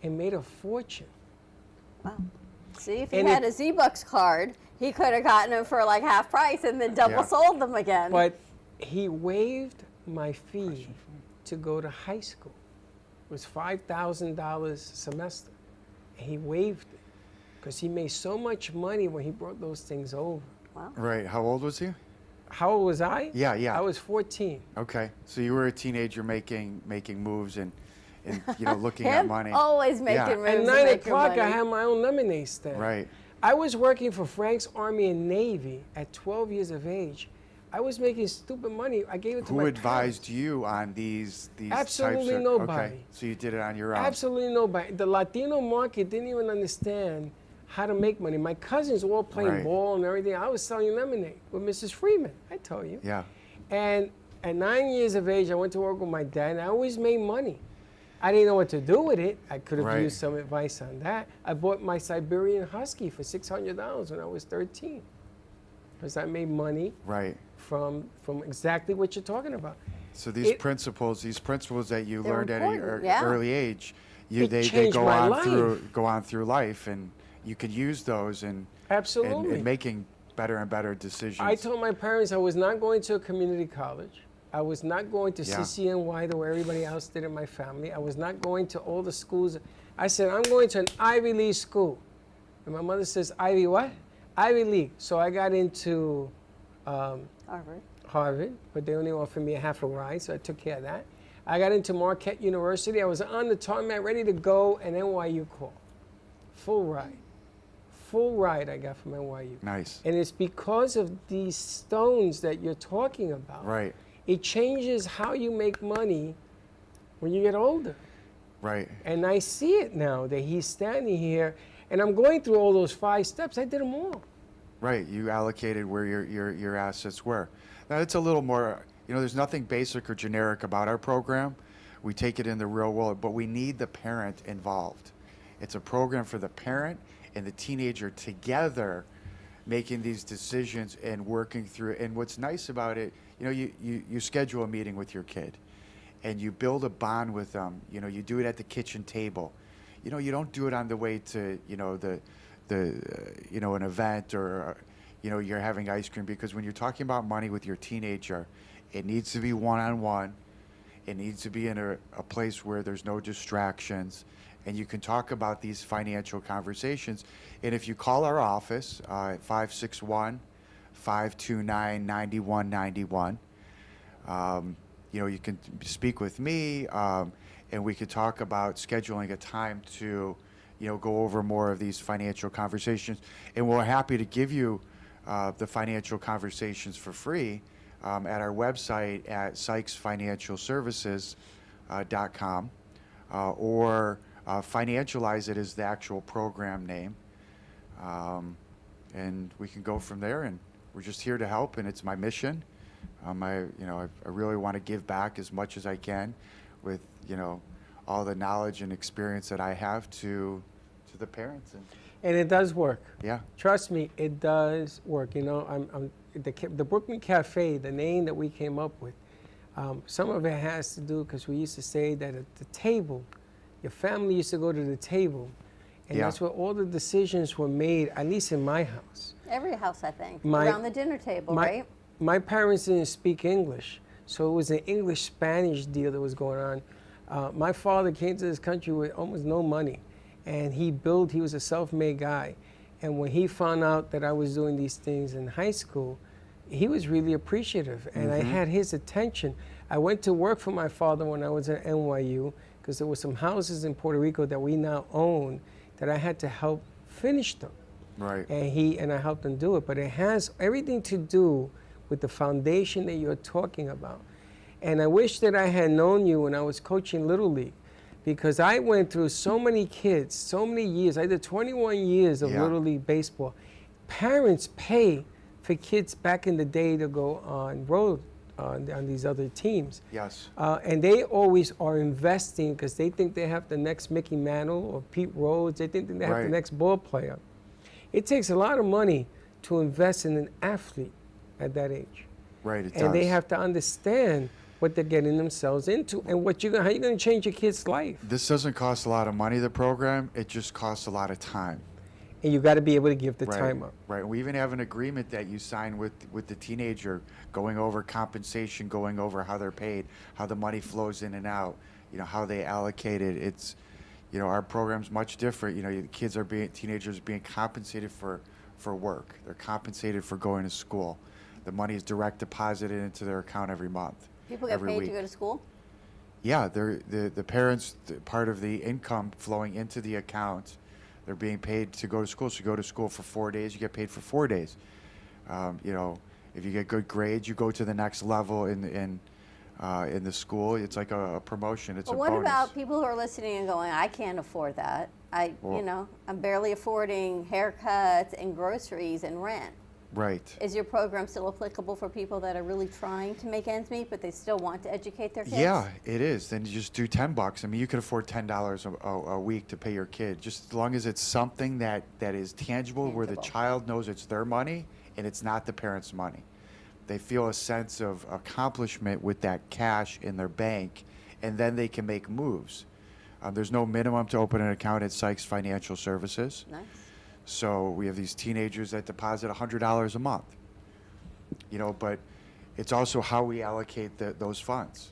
and made a fortune? Wow. See, if he And had a Z-Bucks card, he could have gotten them for like half price and then double Yeah. sold them again. But he waived my fee to go to high school. It was $5,000 a semester. And he waived it because he made so much money when he brought those things over. Wow. Right. How old was he? How old was I? Yeah, yeah. I was 14. Okay. So you were a teenager making moves and you know, looking at Him money. always making moves At and 9 making o'clock, I money. had my own lemonade stand. Right. I was working for Frank's Army and Navy at 12 years of age. I was making stupid money. I gave it to Who my advised you on these Absolutely types of, nobody. Okay. So you did it on your own. Absolutely nobody. The Latino market didn't even understand how to make money. My cousins were all playing Right. ball and everything. I was selling lemonade with Mrs. Freeman, I told you. Yeah. And at 9 years of age, I went to work with my dad, and I always made money. I didn't know what to do with it. I could have Right. used some advice on that. I bought my Siberian Husky for $600 when I was 13, because I made money Right. from exactly what you're talking about. So these It- principles that you They're learned at an important, yeah. early age, It they changed go my on life. go on through life, and you can use those in Absolutely. making better and better decisions. I told my parents I was not going to a community college. I was not going to Yeah. CCNY the way everybody else did in my family. I was not going to all the schools. I said, I'm going to an Ivy League school. And my mother says, Ivy what? Ivy League. So I got into Harvard, but they only offered me a half a ride, so I took care of that. I got into Marquette University. I was on the tarmac, ready to go, and NYU called. Full ride. Full ride I got from NYU. Nice. And it's because of these stones that you're talking about. Right. It changes how you make money when you get older. Right. And I see it now that he's standing here, and I'm going through all those 5 steps. I did them all. Right. You allocated where your assets were. Now it's a little more. You know, there's nothing basic or generic about our program. We take it in the real world, but we need the parent involved. It's a program for the parent and the teenager together, making these decisions and working through. And what's nice about it, you know, you schedule a meeting with your kid, and you build a bond with them. You know, you do it at the kitchen table. You know, you don't do it on the way to, you know, an event, or, you know, you're having ice cream, because when you're talking about money with your teenager, it needs to be one-on-one. It needs to be in a place where there's no distractions, and you can talk about these financial conversations. And if you call our office at 561-529-9191, you know, you can speak with me, and we could talk about scheduling a time to, you know, go over more of these financial conversations. And we're happy to give you the financial conversations for free at our website at sykesfinancialservices.com, or Financialize It is the actual program name. And we can go from there, and we're just here to help, and it's my mission. I really want to give back as much as I can with, you know, all the knowledge and experience that I have to the parents. And it does work. Yeah. Trust me, it does work. You know, the Brooklyn Cafe, the name that we came up with, some of it has to do because we used to say that at the table, your family used to go to the table, and Yeah. that's where all the decisions were made, at least in my house. Every house, I think, My- around the dinner table, right? My parents didn't speak English, so it was an English-Spanish deal that was going on. My father came to this country with almost no money, and he was a self-made guy. And when he found out that I was doing these things in high school, he was really appreciative, and I had his attention. I went to work for my father when I was at NYU, because there were some houses in Puerto Rico that we now own that I had to help finish them. Right. And I helped him do it. But it has everything to do with the foundation that you're talking about. And I wish that I had known you when I was coaching Little League, because I went through so many kids, so many years. I did 21 years of Yeah. Little League baseball. Parents pay for kids back in the day to go on road on these other teams. Yes. And they always are investing because they think they have the next Mickey Mantle or Pete Rose. They think they have the Right. next ball player. It takes a lot of money to invest in an athlete at that age. Right, it And they does. have to understand what they're getting themselves into and how you're going to change your kid's life. This doesn't cost a lot of money, the program. It just costs a lot of time. And you got to be able to give the Right, time up. Right. We even have an agreement that you sign with the teenager, going over compensation, going over how they're paid, how the money flows in and out, how they allocate it. It's, our program's much different. The teenagers are being compensated for work. They're compensated for going to school. The money is direct deposited into their account every month. People get every paid week. to go to school? Yeah, the parents, part of the income flowing into the account, they're being paid to go to school. So you go to school for 4 days, you get paid for 4 days. If you get good grades, you go to the next level in the school. It's like a promotion. It's But a what bonus. about people who are listening and going, I can't afford that. Well- I'm barely affording haircuts and groceries and rent. Right. Is your program still applicable for people that are really trying to make ends meet, but they still want to educate their kids? Yeah, it is. Then you just do $10. I mean, you could afford $10 a week to pay your kid, just as long as it's something that is tangible, where the child knows it's their money and it's not the parents' money. They feel a sense of accomplishment with that cash in their bank, and then they can make moves. There's no minimum to open an account at Sykes Financial Services. Nice. So we have these teenagers that deposit $100 a month. But it's also how we allocate those funds.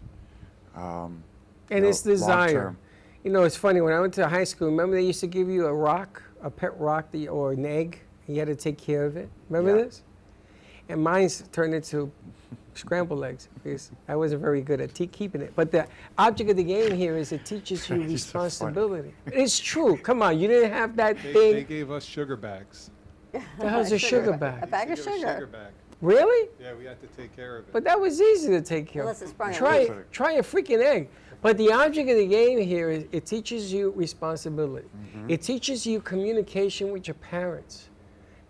And it's desire. It's funny, when I went to high school, remember they used to give you a rock, a pet rock, or an egg, and you had to take care of it? Remember this? And mine's turned into scrambled eggs because I wasn't very good at keeping it. But the object of the game here is it teaches you responsibility. It's true. Come on, you didn't have that They thing. gave us sugar bags. The hell's a sugar bag? A bag of They gave us sugar. sugar bag. Really? Yeah, we had to take care of it. But that was easy to take care Unless of. it sprung a Try leak. try a freaking egg. But the object of the game here is it teaches you responsibility. It teaches you communication with your parents.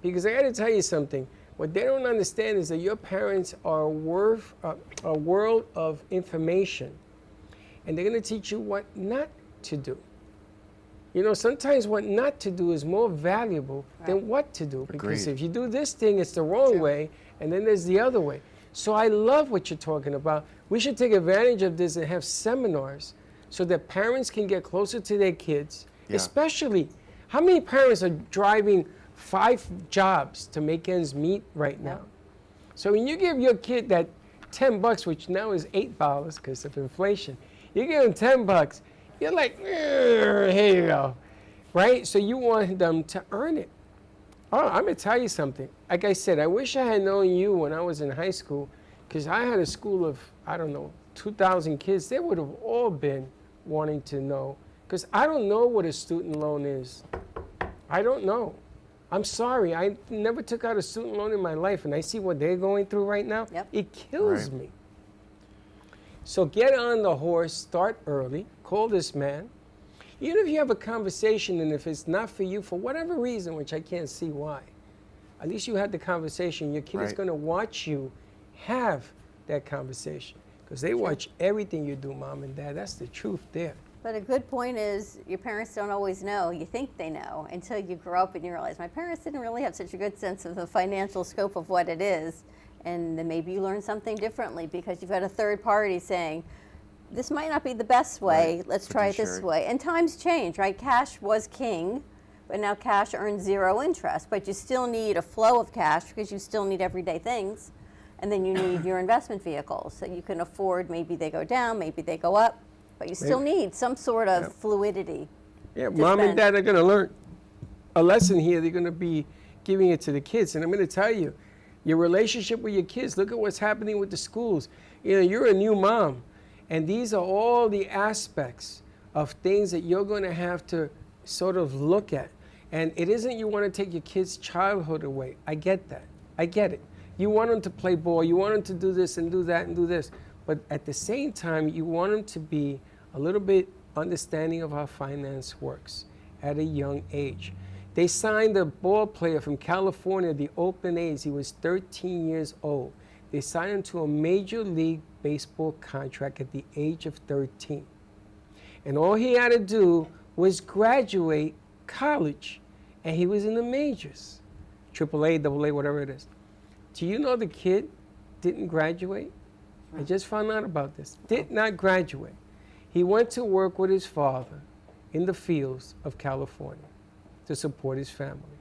Because I got to tell you something. What they don't understand is that your parents are a world of information, and they're going to teach you what not to do. Sometimes what not to do is more valuable than what to do. Because Agreed. if you do this thing, it's the wrong way, and then there's the other way. So I love what you're talking about. We should take advantage of this and have seminars so that parents can get closer to their kids. Yeah. Especially, how many parents are driving 5 jobs to make ends meet right now? So when you give your kid that $10, which now is $8 because of inflation, you give them $10, you're like, here you go, right? So you want them to earn it. Oh, I'm gonna tell you something. Like I said, I wish I had known you when I was in high school, because I had a school of, 2,000 kids. They would have all been wanting to know, because I don't know what a student loan is. I don't know. I'm sorry, I never took out a student loan in my life, and I see what they're going through right now. It kills me. So get on the horse, start early, call this man. Even if you have a conversation, and if it's not for you for whatever reason, which I can't see why, at least you had the conversation. Your kid is going to watch you have that conversation, because they watch everything you do, mom and dad. That's the truth there. But a good point is your parents don't always know. You think they know until you grow up and you realize my parents didn't really have such a good sense of the financial scope of what it is. And then maybe you learn something differently because you've got a third party saying, this might not be the best way. Let's try it this way. And times change, right? Cash was king, but now cash earns 0 interest. But you still need a flow of cash because you still need everyday things. And then you need your investment vehicles. So you can afford, maybe they go down, maybe they go up. But you still need some sort of fluidity. Yeah, mom and dad are going to learn a lesson here. They're going to be giving it to the kids. And I'm going to tell you, your relationship with your kids, look at what's happening with the schools. You're a new mom. And these are all the aspects of things that you're going to have to sort of look at. And it isn't you want to take your kids' childhood away. I get that. I get it. You want them to play ball. You want them to do this and do that and do this. But at the same time, you want them to be a little bit understanding of how finance works at a young age. They signed a ball player from California, the Oakland A's. He was 13 years old. They signed him to a Major League Baseball contract at the age of 13. And all he had to do was graduate college, and he was in the majors, AAA, AA, whatever it is. Do you know the kid didn't graduate? I just found out about this. Did not graduate. He went to work with his father in the fields of California to support his family.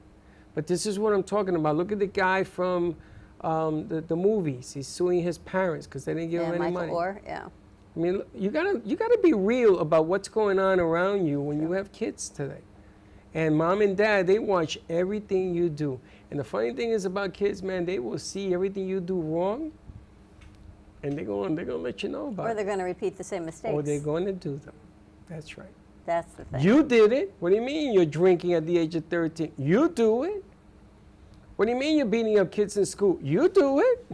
But this is what I'm talking about. Look at the guy from the movies. He's suing his parents because they didn't give him any Michael money. Orr, yeah. I mean, you gotta be real about what's going on around you when you have kids today. And mom and dad, they watch everything you do. And the funny thing is about kids, man, they will see everything you do wrong, and they're gonna let you know about Or it. they're going to repeat the same mistakes. Or they're going to do them. That's right. That's the thing. You did it. What do you mean you're drinking at the age of 13? You do it. What do you mean you're beating up kids in school? You do it.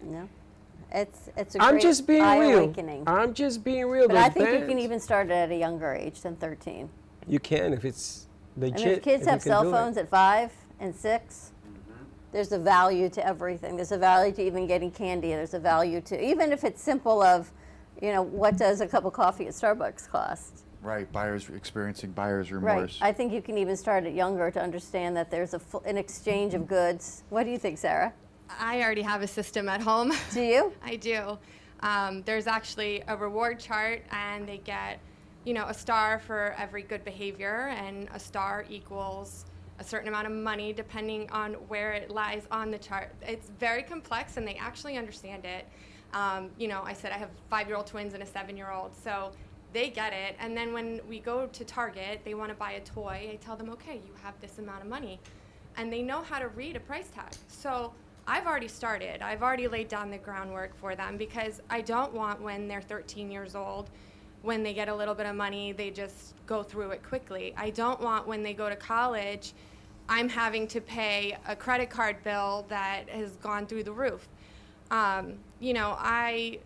No. It's a I'm great just being real. eye-awakening. I'm just being real. But I Those think you can bands- even start it at a younger age than 13. You can if it's legit. And if kids you have can cell do it. phones at 5 and 6, there's a value to everything. There's a value to even getting candy. There's a value to, even if it's simple of, what does a cup of coffee at Starbucks cost? Right, experiencing buyer's Right. remorse. I think you can even start it younger to understand that there's an exchange of goods. What do you think, Sarah? I already have a system at home. Do you? I do. There's actually a reward chart, and they get, a star for every good behavior, and a star equals a certain amount of money depending on where it lies on the chart. It's very complex, and they actually understand it. I said I have 5-year-old twins and a 7-year-old, so they get it. And then when we go to Target, they want to buy a toy. I tell them, okay, you have this amount of money. And they know how to read a price tag. So I've already started. I've already laid down the groundwork for them, because I don't want, when they're 13 years old, when they get a little bit of money, they just go through it quickly. I don't want, when they go to college, I'm having to pay a credit card bill that has gone through the roof. I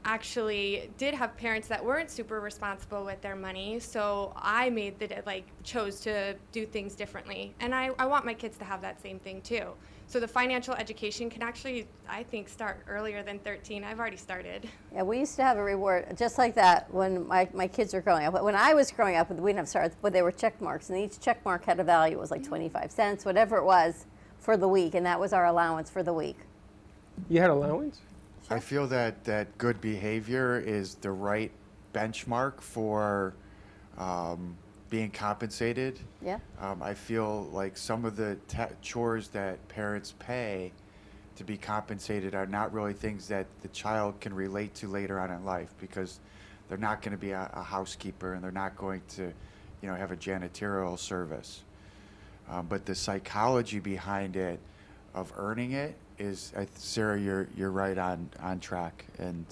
actually did have parents that weren't super responsible with their money, so I chose to do things differently. And I want my kids to have that same thing too. So the financial education can actually, I think, start earlier than 13. I've already started. Yeah, we used to have a reward just like that when my kids were growing up. When I was growing up, we didn't have stars, but they were check marks, and each check mark had a value. It was like 25 cents, whatever it was, for the week, and that was our allowance for the week. You had allowance? I feel that good behavior is the right benchmark for being compensated. Yeah. I feel like some of the chores that parents pay to be compensated are not really things that the child can relate to later on in life, because they're not going to be a housekeeper, and they're not going to, have a janitorial service. But the psychology behind it, of earning it, is, Sarah, you're right on track, and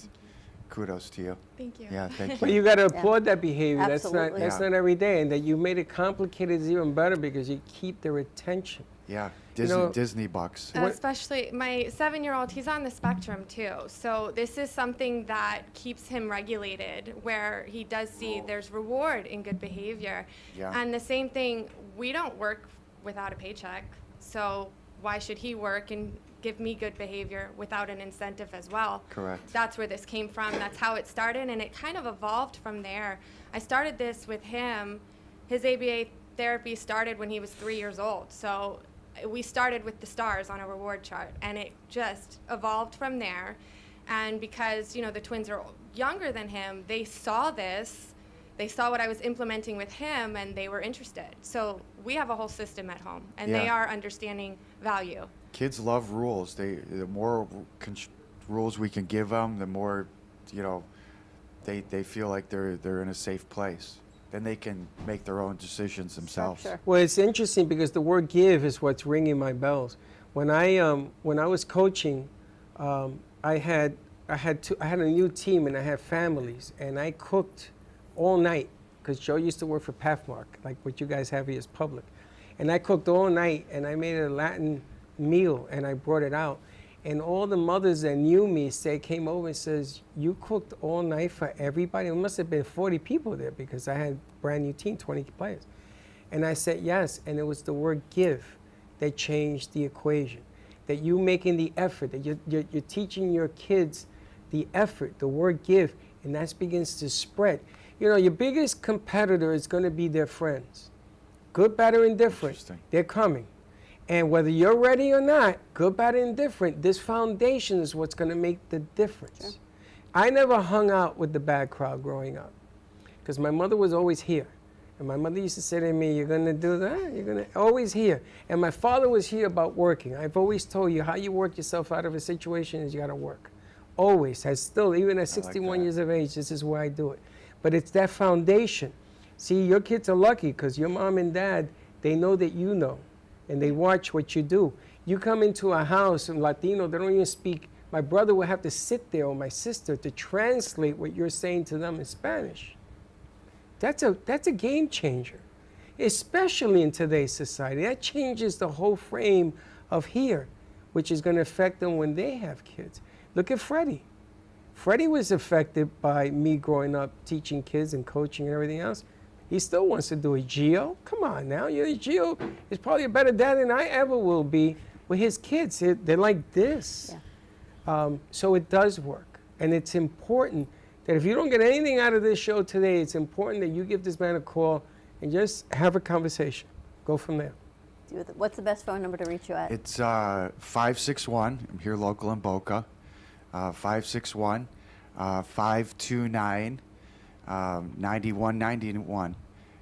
kudos to you. Thank you. Yeah, thank you. But you got to applaud that behavior. Absolutely. That's not every day, and that you made it complicated is even better because you keep their attention. Yeah, know- Disney bucks. Especially my 7-year-old, he's on the spectrum too. So this is something that keeps him regulated, where he does see there's reward in good behavior. Yeah. And the same thing, we don't work without a paycheck. So why should he work and give me good behavior without an incentive as well? Correct. That's where this came from. That's how it started, and it kind of evolved from there. I started this with him. His ABA therapy started when he was 3 years old. So we started with the stars on a reward chart, and it just evolved from there. And because, the twins are younger than him, they saw this. They saw what I was implementing with him, and they were interested. So we have a whole system at home, and they Yeah. are understanding value. Kids love rules. The more rules we can give them, the more, they feel like they're in a safe place. Then they can make their own decisions themselves. Well, it's interesting because the word "give" is what's ringing my bells. When I was coaching, I had a new team, and I had families, and I cooked all night, because Joe used to work for Pathmark, like what you guys have here is public. And I cooked all night, and I made a Latin meal, and I brought it out. And all the mothers that knew me came over and says, you cooked all night for everybody? It must have been 40 people there because I had a brand new team, 20 players. And I said, yes, and it was the word give that changed the equation. That you making the effort, that you're teaching your kids the effort, the word give, and that begins to spread. You know, your biggest competitor is going to be their friends. Good, bad, or indifferent, they're coming. And whether you're ready or not, good, bad, or indifferent, this foundation is what's going to make the difference. Sure. I never hung out with the bad crowd growing up because my mother was always here. And my mother used to say to me, you're going to do that? You're going to always here. And my father was here about working. I've always told you how you work yourself out of a situation is you got to work. Always. I still, even at 61 years of age, this is where I do it. But it's that foundation. See, your kids are lucky because your mom and dad, they know that you know. And they watch what you do. You come into a house in Latino, they don't even speak. My brother will have to sit there, or my sister, to translate what you're saying to them in Spanish. That's a game changer, especially in today's society. That changes the whole frame of here, which is going to affect them when they have kids. Look at Freddie. Freddie was affected by me growing up teaching kids and coaching and everything else. He still wants to do it. Gio, come on now. Gio is probably a better dad than I ever will be with his kids. They're like this. Yeah. So it does work. And it's important that if you don't get anything out of this show today, it's important that you give this man a call and just have a conversation. Go from there. What's the best phone number to reach you at? It's 561. I'm here local in Boca. 561 529 9191.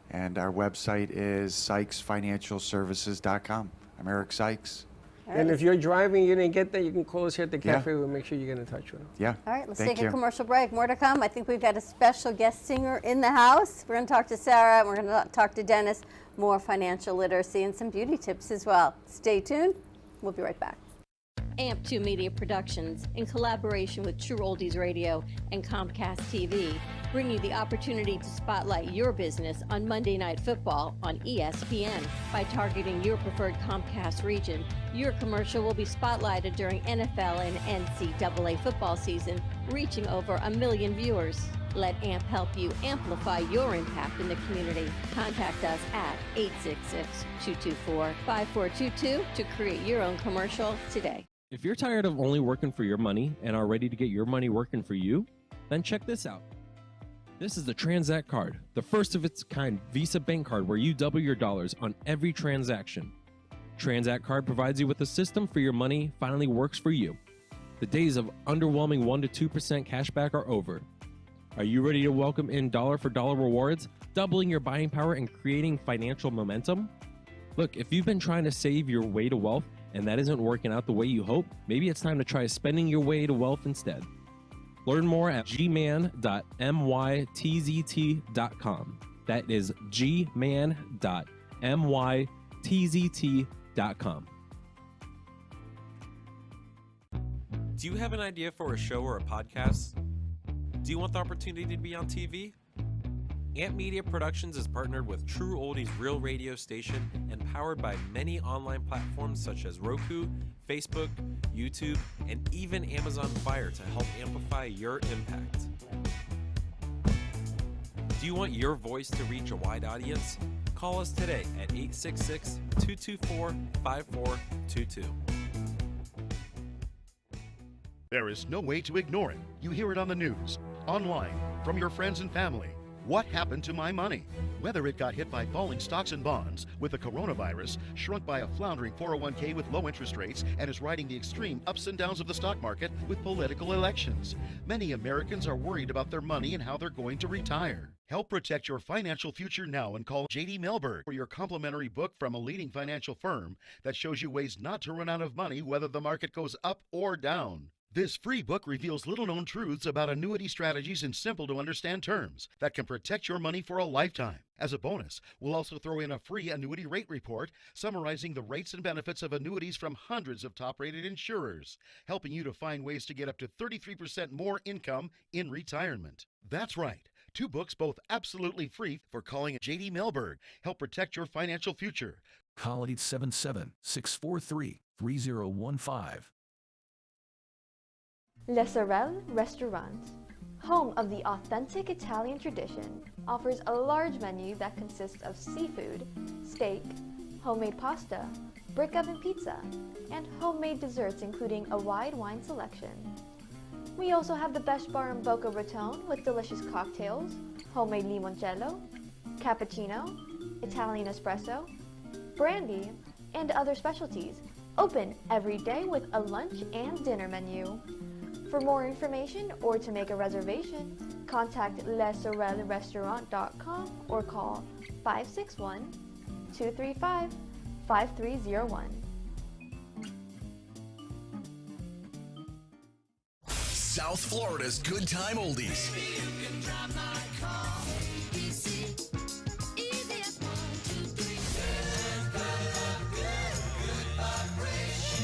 And our website is SykesFinancialServices.com. I'm Eric Sykes. And if you're driving, you didn't get that, you can call us here at the cafe. We'll make sure you get in touch with them. Yeah. All right, let's take a commercial break. More to come. I think we've got a special guest singer in the house. We're going to talk to Sarah, and we're going to talk to Dennis. More financial literacy and some beauty tips as well. Stay tuned. We'll be right back. AMP2 Media Productions, in collaboration with True Oldies Radio and Comcast TV, bring you the opportunity to spotlight your business on Monday Night Football on ESPN. By targeting your preferred Comcast region, your commercial will be spotlighted during NFL and NCAA football season, reaching over 1 million viewers. Let AMP help you amplify your impact in the community. Contact us at 866-224-5422 to create your own commercial today. If you're tired of only working for your money and are ready to get your money working for you, then check this out. This is the Transact card, the first of its kind Visa bank card where you double your dollars on every transaction. Transact card provides you with a system for your money finally works for you. The days of underwhelming 1% to 2% cashback are over. Are you ready to welcome in dollar for dollar rewards, doubling your buying power and creating financial momentum? Look, if you've been trying to save your way to wealth and that isn't working out the way you hope, maybe it's time to try spending your way to wealth instead. Learn more at gman.mytzt.com. That is gman.mytzt.com. Do you have an idea for a show or a podcast? Do you want the opportunity to be on TV? AMP Media Productions is partnered with True Oldies Real Radio Station and powered by many online platforms such as Roku, Facebook, YouTube, and even Amazon Fire to help amplify your impact. Do you want your voice to reach a wide audience? Call us today at 866-224-5422. There is no way to ignore it. You hear it on the news, online, from your friends and family. What happened to my money? Whether it got hit by falling stocks and bonds, with the coronavirus, shrunk by a floundering 401k with low interest rates, and is riding the extreme ups and downs of the stock market with political elections. Many Americans are worried about their money and how they're going to retire. Help protect your financial future now and call J.D. Mellberg for your complimentary book from a leading financial firm that shows you ways not to run out of money whether the market goes up or down. This free book reveals little-known truths about annuity strategies in simple-to-understand terms that can protect your money for a lifetime. As a bonus, we'll also throw in a free annuity rate report summarizing the rates and benefits of annuities from hundreds of top-rated insurers, helping you to find ways to get up to 33% more income in retirement. That's right. 2 books, both absolutely free, for calling J.D. Mellberg. Help protect your financial future. Call 877-643-3015. Le Sorel Restaurant, home of the authentic Italian tradition, offers a large menu that consists of seafood, steak, homemade pasta, brick oven pizza, and homemade desserts including a wide wine selection. We also have the best bar in Boca Raton with delicious cocktails, homemade limoncello, cappuccino, Italian espresso, brandy, and other specialties, open every day with a lunch and dinner menu. For more information or to make a reservation, contact lesorelrestaurant.com or call 561-235-5301. South Florida's Good Time Oldies.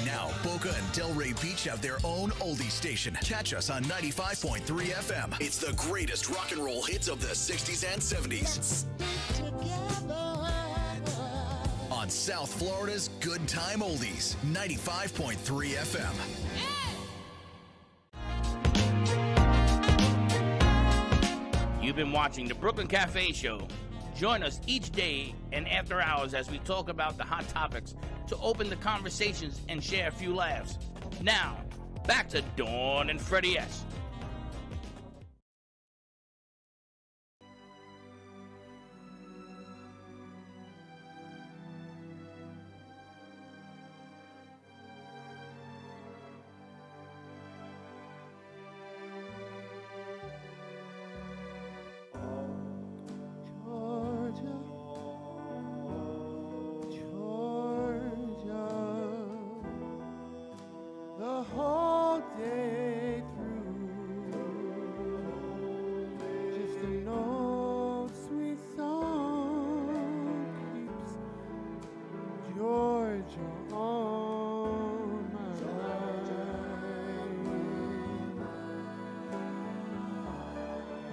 Now, Boca and Delray Beach have their own oldie station. Catch us on 95.3 FM. It's the greatest rock and roll hits of the 60s and 70s. On South Florida's Good Time Oldies, 95.3 FM. You've been watching the Brooklyn Cafe Show. Join us each day and after hours as we talk about the hot topics to open the conversations and share a few laughs. Now, back to Dawn and Freddie S.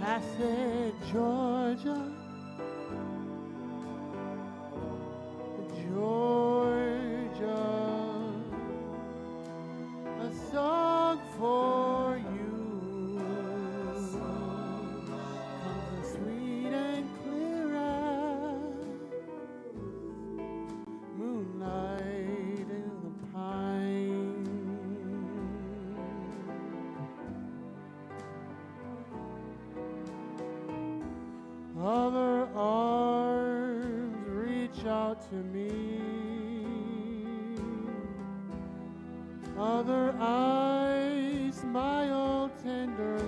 I said, Georgia, Georgia, a song for you comes as sweet and clear as moonlight in the pine. Other arms reach out to me. Other eyes smile tenderly.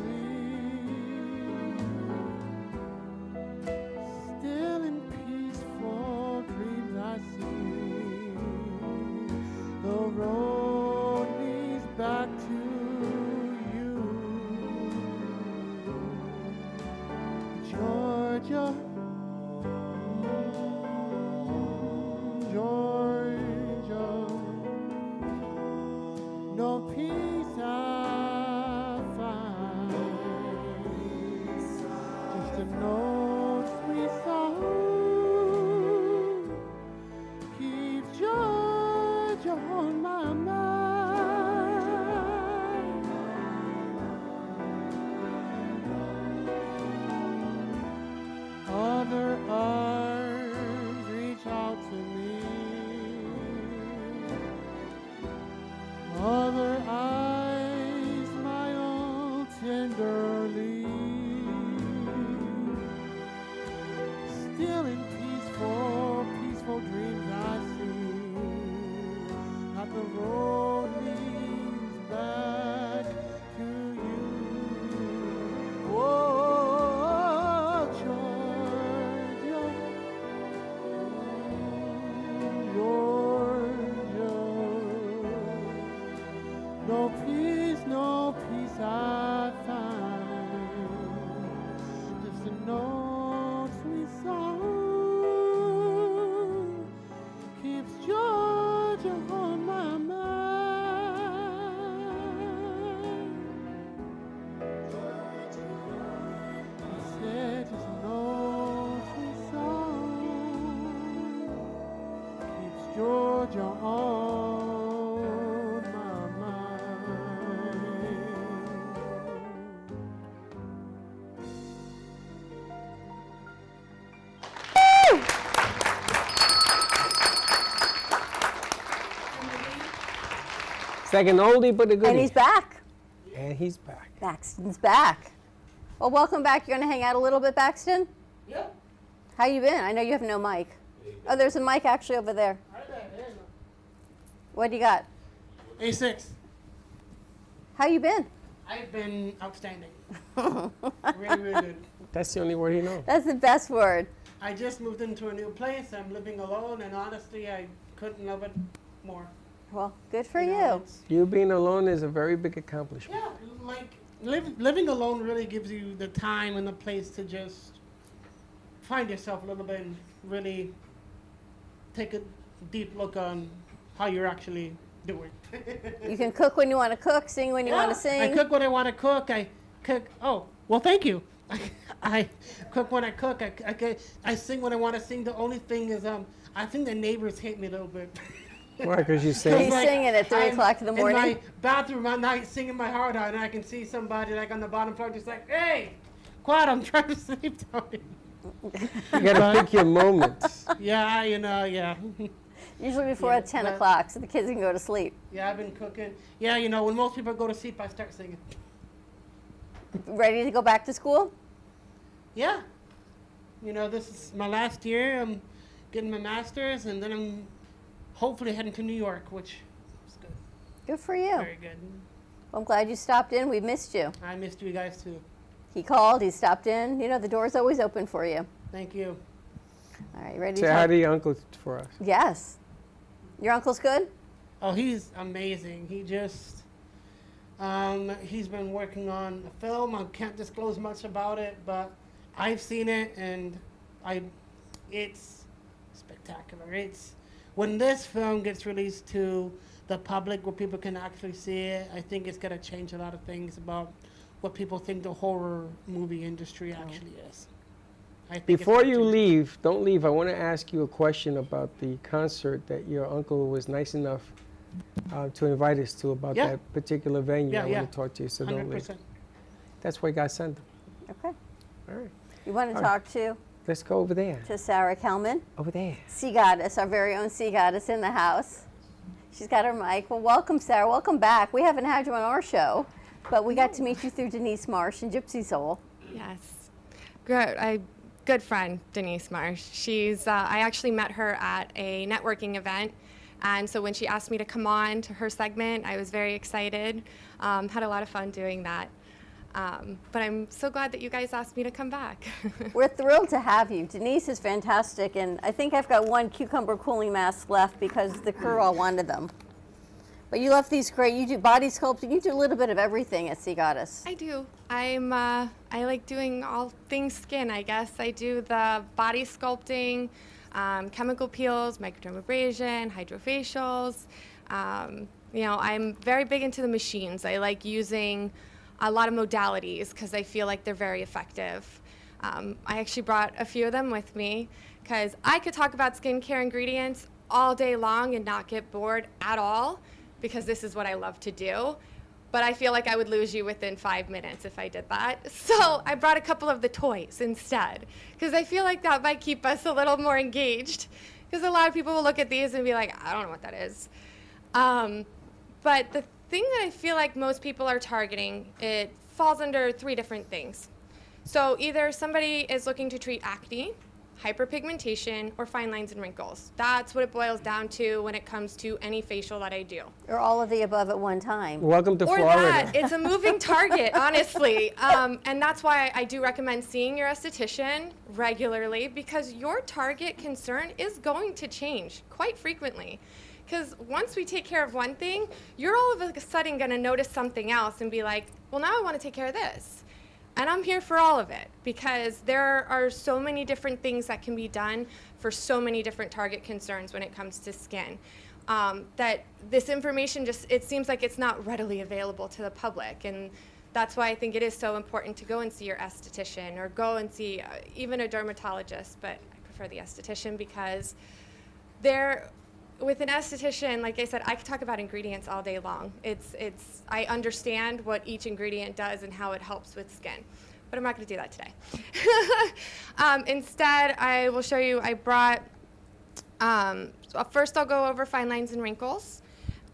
Still in peaceful dreams I see the road leads back to you, Georgia. Georgia, no peace I find, just a note sweet song keeps Georgia on my mind. Other arms reach out to me. Other eyes smile tenderly. Still in peaceful dreams I see that the road leads back to you. Oh, Georgia, Georgia. No peace I find, just a note sweet song keeps Georgia on my mind. I said just a note sweet song keeps Georgia on my mind. Second oldie but a goodie. And he's back. And he's back. Baxton's back. Well, welcome back. You're going to hang out a little bit, Baxton? Yeah. How you been? I know you have no mic. Oh, there's a mic actually over there. What do you got? A6. How you been? I've been outstanding. Really, really good. That's the only word he knows. That's the best word. I just moved into a new place. I'm living alone, and honestly, I couldn't love it more. Well, good for know, you. it's- You being alone is a very big accomplishment. Yeah, like living alone really gives you the time and the place to just find yourself a little bit and really take a deep look on how you're actually doing. You can cook when you want to cook, sing when you want to sing. I cook when I want to cook. I cook. Oh, well, thank you. I cook when I cook. I sing when I want to sing. The only thing is, I think the neighbors hate me a little bit. Why? Because you sing? He's singing at 3 o'clock in the morning. In my bathroom at night, singing my heart out, and I can see somebody like on the bottom floor, just like, "Hey, quiet! I'm trying to sleep." Tony. You gotta pick your moments. Yeah, you know, yeah. Usually before at 10 o'clock, so the kids can go to sleep. Yeah, I've been cooking. Yeah, you know, when most people go to sleep, I start singing. Ready to go back to school? Yeah. You know, this is my last year. I'm getting my master's, and then I'm hopefully heading to New York, which is good. Good for you. Very good. Well, I'm glad you stopped in. We missed you. I missed you guys too. He called. He stopped in. You know, the door's always open for you. Thank you. All right, ready Say to hi talk? to your uncle for us. Yes. Your uncle's good? Oh, he's amazing. He just, he's been working on a film. I can't disclose much about it, but I've seen it, and it's spectacular. When this film gets released to the public where people can actually see it, I think it's going to change a lot of things about what people think the horror movie industry actually is. I think it's Before gonna you change. leave, don't leave. I want to ask you a question about the concert that your uncle was nice enough to invite us to about Yeah. that particular venue. Yeah, I yeah. want to talk to you, so don't leave. 100%. That's why God sent him. Okay. All right. You want to All right. talk to Let's go over there. Sarah Kelman? Over there. Sea Goddess, our very own Sea Goddess in the house. She's got her mic. Well, welcome, Sarah. Welcome back. We haven't had you on our show, but we got to meet you through Denise Marsh and Gypsy Soul. Yes. Good friend, Denise Marsh. I actually met her at a networking event. And so when she asked me to come on to her segment, I was very excited. Had a lot of fun doing that. But I'm so glad that you guys asked me to come back. We're thrilled to have you. Denise is fantastic, and I think I've got one cucumber cooling mask left because the crew all wanted them. But you left these great. You do body sculpting. You do a little bit of everything at Sea Goddess. I do. I like doing all things skin, I guess. I do the body sculpting, chemical peels, microdermabrasion, hydrofacials. I'm very big into the machines. I like using a lot of modalities because I feel like they're very effective. I actually brought a few of them with me because I could talk about skincare ingredients all day long and not get bored at all because this is what I love to do. But I feel like I would lose you within 5 minutes if I did that. So I brought a couple of the toys instead because I feel like that might keep us a little more engaged because a lot of people will look at these and be like, I don't know what that is. But the thing that I feel like most people are targeting, it falls under 3 different things. So either somebody is looking to treat acne, hyperpigmentation, or fine lines and wrinkles. That's what it boils down to when it comes to any facial that I do. Or all of the above at one time. Welcome to Or Florida. that, it's a moving target, honestly. And that's why I do recommend seeing your esthetician regularly because your target concern is going to change quite frequently. Because once we take care of one thing, you're all of a sudden going to notice something else and be like, well, now I want to take care of this. And I'm here for all of it because there are so many different things that can be done for so many different target concerns when it comes to skin. That this information it seems like it's not readily available to the public. And that's why I think it is so important to go and see your esthetician or go and see even a dermatologist, but I prefer the esthetician because with an esthetician, like I said, I could talk about ingredients all day long. I understand what each ingredient does and how it helps with skin, but I'm not going to do that today. Instead, I will show you, I brought, first I'll go over fine lines and wrinkles,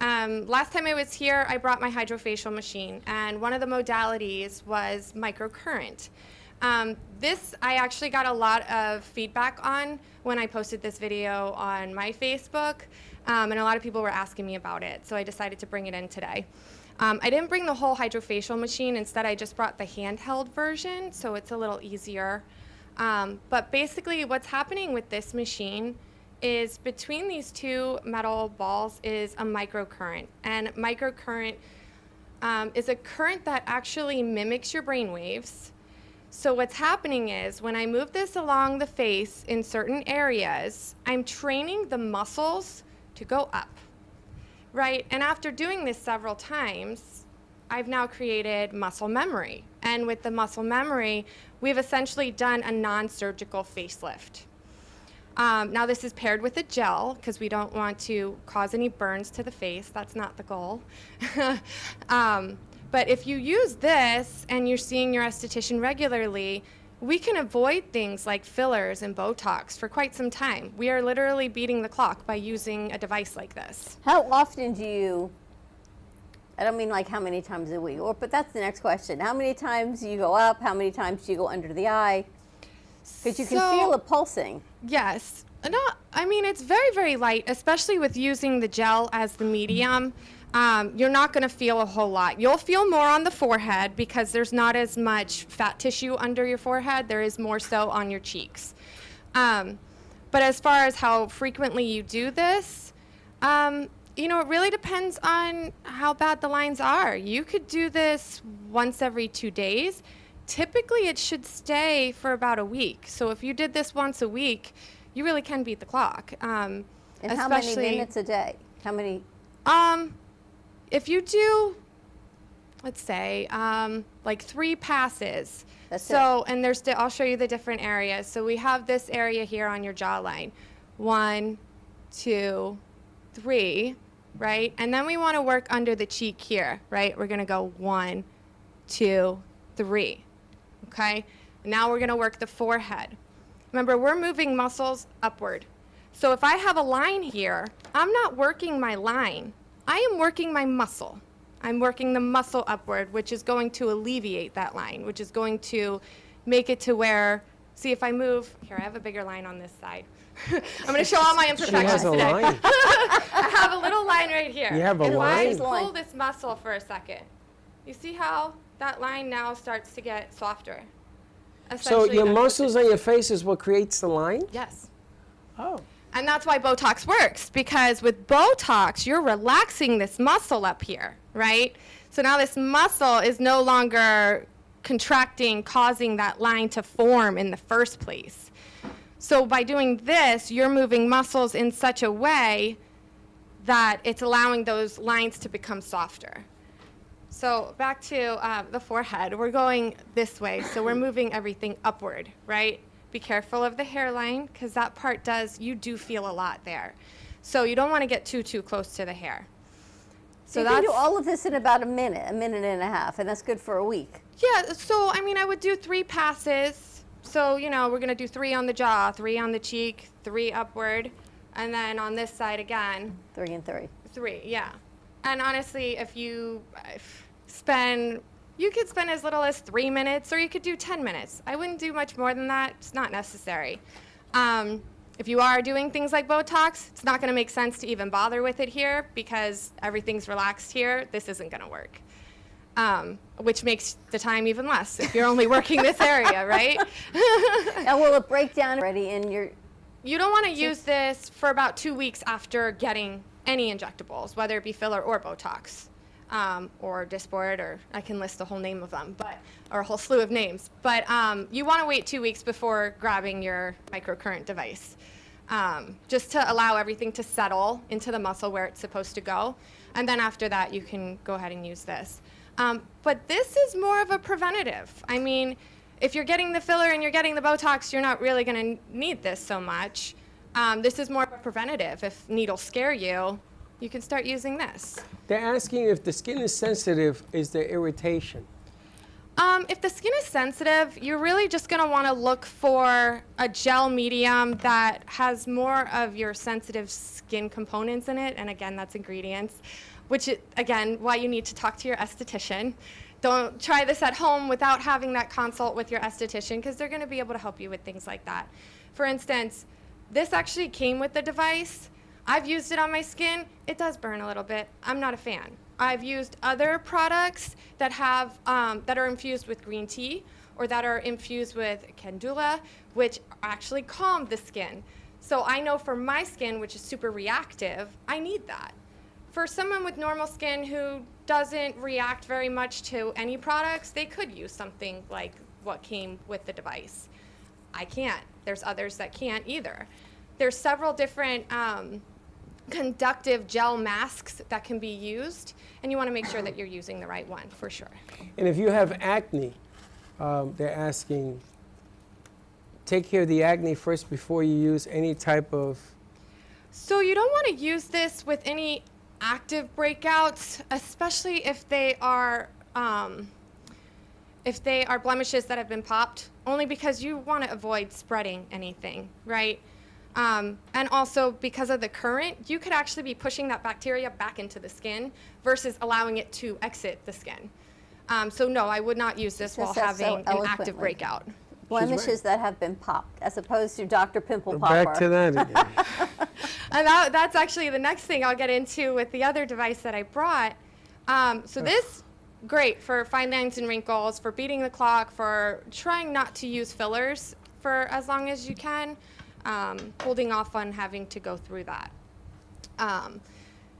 Last time I was here, I brought my hydrofacial machine, and one of the modalities was microcurrent. This I actually got a lot of feedback on when I posted this video on my Facebook, and a lot of people were asking me about it, so I decided to bring it in today. I didn't bring the whole hydrofacial machine. Instead, I just brought the handheld version, so it's a little easier. But basically, what's happening with this machine is between these two metal balls is a microcurrent. And microcurrent is a current that actually mimics your brain waves. So what's happening is when I move this along the face in certain areas, I'm training the muscles to go up, right? And after doing this several times, I've now created muscle memory. And with the muscle memory, we've essentially done a non-surgical facelift. Now this is paired with a gel because we don't want to cause any burns to the face. That's not the goal. But if you use this and you're seeing your esthetician regularly, we can avoid things like fillers and Botox for quite some time. We are literally beating the clock by using a device like this. How often do you, I don't mean like how many times a week, but that's the next question. How many times do you go up? How many times do you go under the eye? Because you can feel it pulsing. Yes. No, I mean, it's very, very light, especially with using the gel as the medium. You're not going to feel a whole lot. You'll feel more on the forehead because there's not as much fat tissue under your forehead. There is more so on your cheeks. But as far as how frequently you do this, you know, it really depends on how bad the lines are. You could do this once every 2 days. Typically, it should stay for about a week. So if you did this once a week, you really can beat the clock. And how many minutes a day? How many? If you do, let's say, like 3 passes. That's and there's, I'll show you the different areas. So we have this area here on your jawline. 1, 2, 3, right? And then we want to work under the cheek here, right? We're going to go 1, 2, 3. Okay? Now we're going to work the forehead. Remember, we're moving muscles upward. So if I have a line here, I'm not working my line. I am working my muscle. I'm working the muscle upward, which is going to alleviate that line, which is going to make it to where, see if I move, here I have a bigger line on this side. I'm going to show all my imperfections today. Line. I have a little line right here. You have a line? If I pull this muscle for a second, you see how that line now starts to get softer? So your muscles on your face is what creates the line? Yes. Oh. And that's why Botox works, because with Botox, you're relaxing this muscle up here, right? So now this muscle is no longer contracting, causing that line to form in the first place. So by doing this, you're moving muscles in such a way that it's allowing those lines to become softer. So back to the forehead, we're going this way. So we're moving everything upward, right? Be careful of the hairline, because that part you do feel a lot there. So you don't want to get too close to the hair. So you can do all of this in about a minute and a half, and that's good for a week. Yeah, so I mean, I would do 3 passes. So, you know, we're going to do 3 on the jaw, 3 on the cheek, 3 upward, and then on this side again. 3 and 3. 3, yeah. And honestly, if you you could spend as little as 3 minutes, or you could do 10 minutes. I wouldn't do much more than that. It's not necessary. If you are doing things like Botox, it's not going to make sense to even bother with it here because everything's relaxed here. This isn't going to work, which makes the time even less if you're only working this area, right? And will it break down already in your... You don't want to use this for about 2 weeks after getting any injectables, whether it be filler or Botox. Or Dysport, or I can list the whole name of them, or a whole slew of names. But you want to wait 2 weeks before grabbing your microcurrent device, just to allow everything to settle into the muscle where it's supposed to go. And then after that, you can go ahead and use this. But this is more of a preventative. I mean, if you're getting the filler and you're getting the Botox, you're not really going to need this so much. This is more of a preventative. If needles scare you, you can start using this. They're asking if the skin is sensitive, is there irritation? If the skin is sensitive, you're really just going to want to look for a gel medium that has more of your sensitive skin components in it. And again, that's ingredients, which is, again, why you need to talk to your esthetician. Don't try this at home without having that consult with your esthetician, because they're going to be able to help you with things like that. For instance, this actually came with the device. I've used it on my skin. It does burn a little bit. I'm not a fan. I've used other products that have that are infused with green tea or that are infused with calendula, which actually calm the skin. So I know for my skin, which is super reactive, I need that. For someone with normal skin who doesn't react very much to any products, they could use something like what came with the device. I can't. There's others that can't either. There's several different conductive gel masks that can be used, and you want to make sure that you're using the right one for sure. And if you have acne, they're asking, take care of the acne first before you use any type of... So you don't want to use this with any active breakouts, especially if they are blemishes that have been popped, only because you want to avoid spreading anything, right? And also because of the current, you could actually be pushing that bacteria back into the skin versus allowing it to exit the skin. So no, I would not use this while having an active breakout. Blemishes that have been popped, as opposed to Dr. Pimple Popper. Back to that again. And that's actually the next thing I'll get into with the other device that I brought. So this, great for fine lines and wrinkles, for beating the clock, for trying not to use fillers for as long as you can, holding off on having to go through that.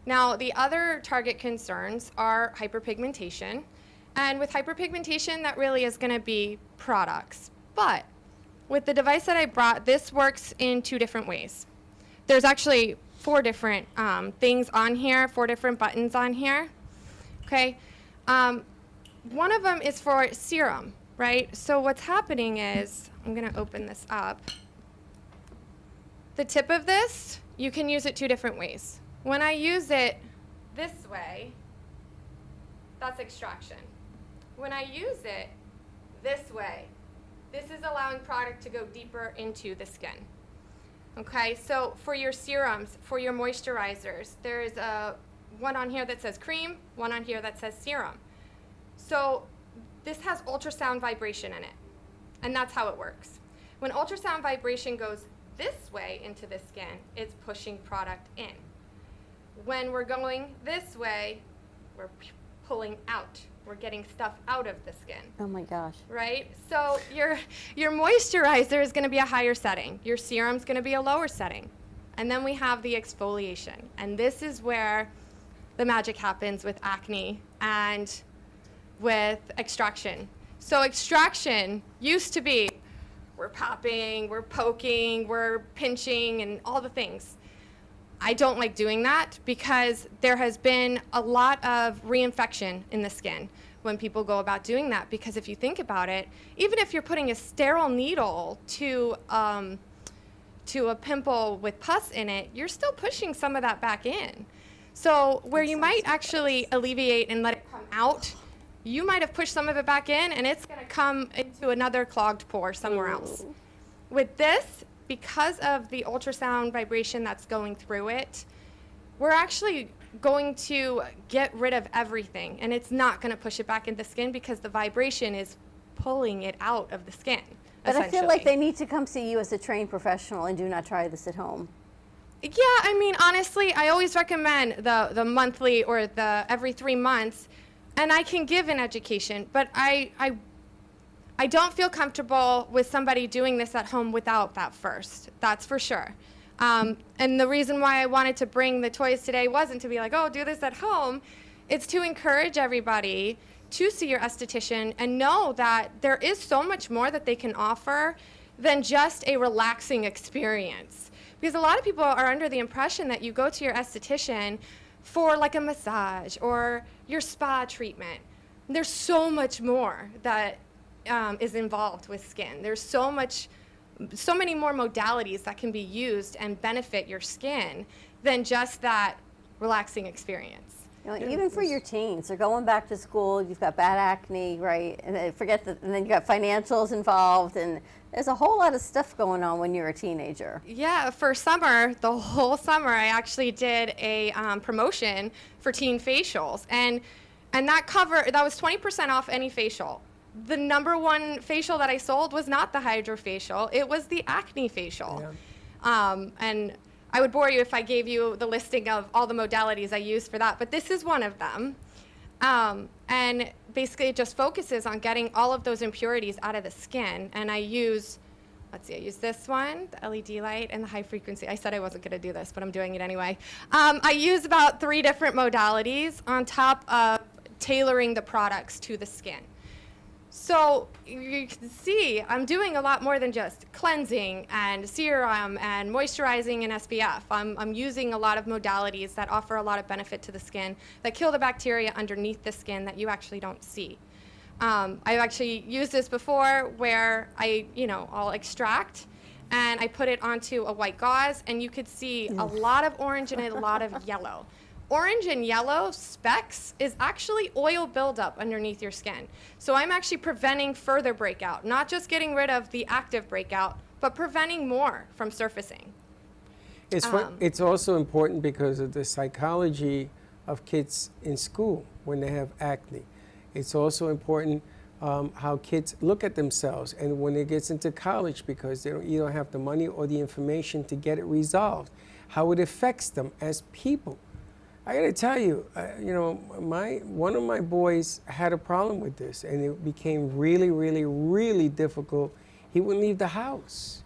Now, the other target concerns are hyperpigmentation. And with hyperpigmentation, that really is going to be products. But with the device that I brought, this works in 2 different ways. There's actually 4 different things on here, 4 different buttons on here. Okay. One of them is for serum, right? So what's happening is, I'm going to open this up. The tip of this, you can use it 2 different ways. When I use it this way, that's extraction. When I use it this way, this is allowing product to go deeper into the skin. Okay, so for your serums, for your moisturizers, there's one on here that says cream, one on here that says serum. So this has ultrasound vibration in it, and that's how it works. When ultrasound vibration goes this way into the skin, it's pushing product in. When we're going this way, we're pulling out. We're getting stuff out of the skin. Oh my gosh. Right? So your moisturizer is going to be a higher setting. Your serum's going to be a lower setting. And then we have the exfoliation. And this is where the magic happens with acne and with extraction. So extraction used to be we're popping, we're poking, we're pinching, and all the things. I don't like doing that because there has been a lot of reinfection in the skin when people go about doing that. Because if you think about it, even if you're putting a sterile needle to a pimple with pus in it, you're still pushing some of that back in. So where you might actually alleviate and let it come out, you might have pushed some of it back in, and it's going to come into another clogged pore somewhere else. With this, because of the ultrasound vibration that's going through it, we're actually going to get rid of everything, and it's not going to push it back into the skin because the vibration is pulling it out of the skin. But I feel like they need to come see you as a trained professional and do not try this at home. Yeah, I mean, honestly, I always recommend the monthly or the every 3 months, and I can give an education, but I don't feel comfortable with somebody doing this at home without that first. That's for sure. And the reason why I wanted to bring the toys today wasn't to be like, oh, do this at home. It's to encourage everybody to see your esthetician and know that there is so much more that they can offer than just a relaxing experience. Because a lot of people are under the impression that you go to your esthetician for like a massage or your spa treatment. There's so much more that is involved with skin. There's so many more modalities that can be used and benefit your skin than just that relaxing experience. You know, even for your teens, they're going back to school, you've got bad acne, right? And then and then you got financials involved, and there's a whole lot of stuff going on when you're a teenager. Yeah, for summer, the whole summer, I actually did a promotion for teen facials, and that was 20% off any facial. The #1 facial that I sold was not the hydrofacial, it was the acne facial. Yeah. And I would bore you if I gave you the listing of all the modalities I use for that, but this is one of them. And basically it just focuses on getting all of those impurities out of the skin. And I use this one, the LED light, and the high frequency. I said I wasn't gonna do this, but I'm doing it anyway. I use about 3 different modalities on top of tailoring the products to the skin. So you can see I'm doing a lot more than just cleansing and serum and moisturizing and SPF. I'm using a lot of modalities that offer a lot of benefit to the skin, that kill the bacteria underneath the skin that you actually don't see. I've actually used this before where I'll extract and I put it onto a white gauze, and you could see a lot of orange and a lot of yellow. Orange and yellow specks is actually oil buildup underneath your skin. So I'm actually preventing further breakout, not just getting rid of the active breakout, but preventing more from surfacing. It's also important because of the psychology of kids in school when they have acne. It's also important how kids look at themselves and when it gets into college because they either don't have the money or the information to get it resolved, how it affects them as people. I got to tell you, one of my boys had a problem with this, and it became really, really, really difficult. He wouldn't leave the house,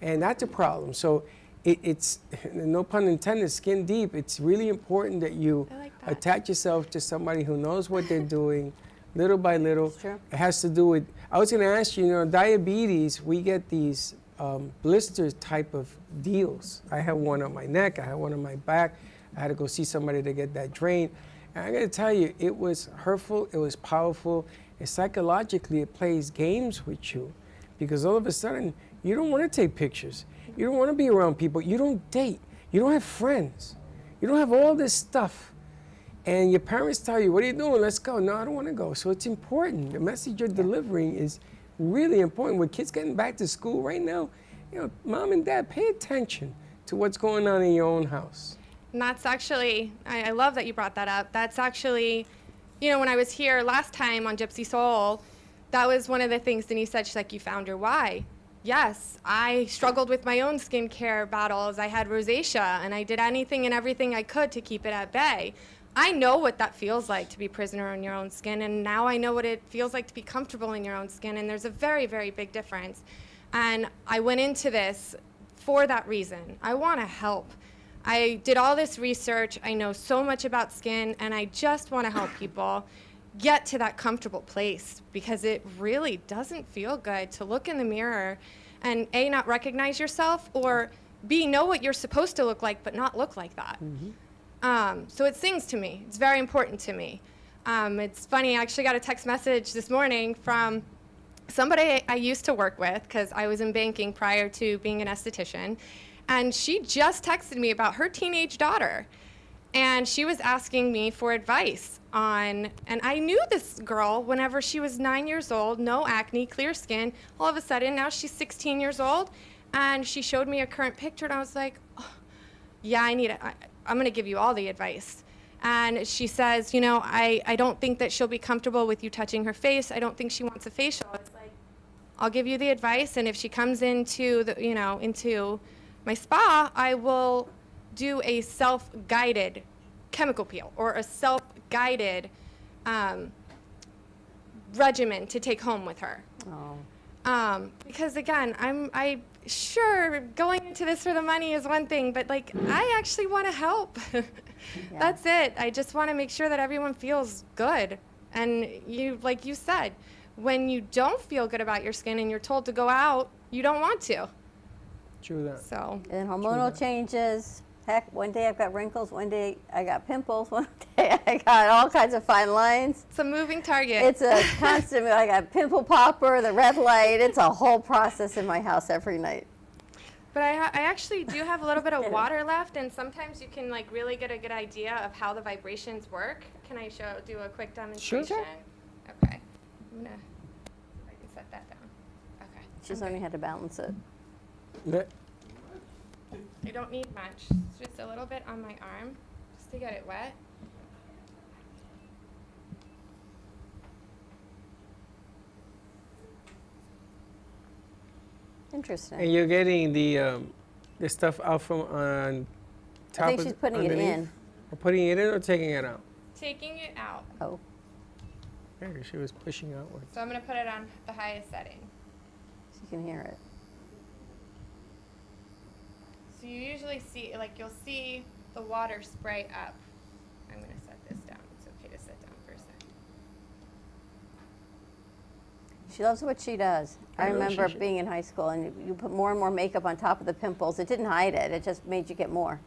and that's a problem. So it's, no pun intended, skin deep. It's really important that you attach yourself to somebody who knows what they're doing, little by little. Sure. It has to do with, I was going to ask you, diabetes, we get these blisters type of deals. I have one on my neck, I have one on my back. I had to go see somebody to get that drained. And I gotta tell you, it was hurtful, it was powerful, and psychologically it plays games with you because all of a sudden you don't wanna take pictures. You don't wanna be around people. You don't date. You don't have friends. You don't have all this stuff. And your parents tell you, what are you doing? Let's go. No, I don't wanna go. So it's important. The message you're delivering is really important. With kids getting back to school right now, mom and dad, pay attention to what's going on in your own house. And that's actually, I love that you brought that up. That's actually, when I was here last time on Gypsy Soul, that was one of the things Denise said. She's like, you found your why. Yes, I struggled with my own skincare battles. I had rosacea, and I did anything and everything I could to keep it at bay. I know what that feels like to be prisoner in your own skin, and now I know what it feels like to be comfortable in your own skin, and there's a very, very big difference. And I went into this for that reason. I want to help. I did all this research, I know so much about skin, and I just want to help people get to that comfortable place because it really doesn't feel good to look in the mirror and A, not recognize yourself, or B, know what you're supposed to look like but not look like that. So it sings to me. It's very important to me. It's funny, I actually got a text message this morning from somebody I used to work with because I was in banking prior to being an esthetician. And she just texted me about her teenage daughter. And she was asking me for advice on, and I knew this girl whenever she was 9 years old, no acne, clear skin. All of a sudden, now she's 16 years old. And she showed me a current picture, and I was like, oh, yeah, I'm going to give you all the advice. And she says, I don't think that she'll be comfortable with you touching her face. I don't think she wants a facial. It's like, I'll give you the advice, and if she comes into into my spa, I will do a self-guided chemical peel or a self-guided regimen to take home with her. Because again, I sure going into this for the money is one thing, but I actually want to help. That's it. I just want to make sure that everyone feels good. And like you said, when you don't feel good about your skin and you're told to go out, you don't want to. True that. So, and hormonal changes. Heck, one day I've got wrinkles, one day I got pimples, one day I got all kinds of fine lines. It's a moving target. It's a constant, I got pimple popper, the red light. It's a whole process in my house every night. But I actually do have a little bit of water left, and sometimes you can like really get a good idea of how the vibrations work. Can I do a quick demonstration? Sure. Okay. I can set that down. Okay. She's learning how to balance it. I don't need much. Just a little bit on my arm, just to get it wet. Interesting. And you're getting the stuff out from on top. I think she's putting it in. Or putting it in or taking it out? Taking it out. Oh. Yeah, she was pushing outward. So I'm going to put it on the highest setting. So you can hear it. So you usually see, like you'll see the water spray up. I'm going to set this down. It's okay to sit down for a second. She loves what she does. I I know remember she- being in high school, and you put more and more makeup on top of the pimples. It didn't hide it. It just made you get more.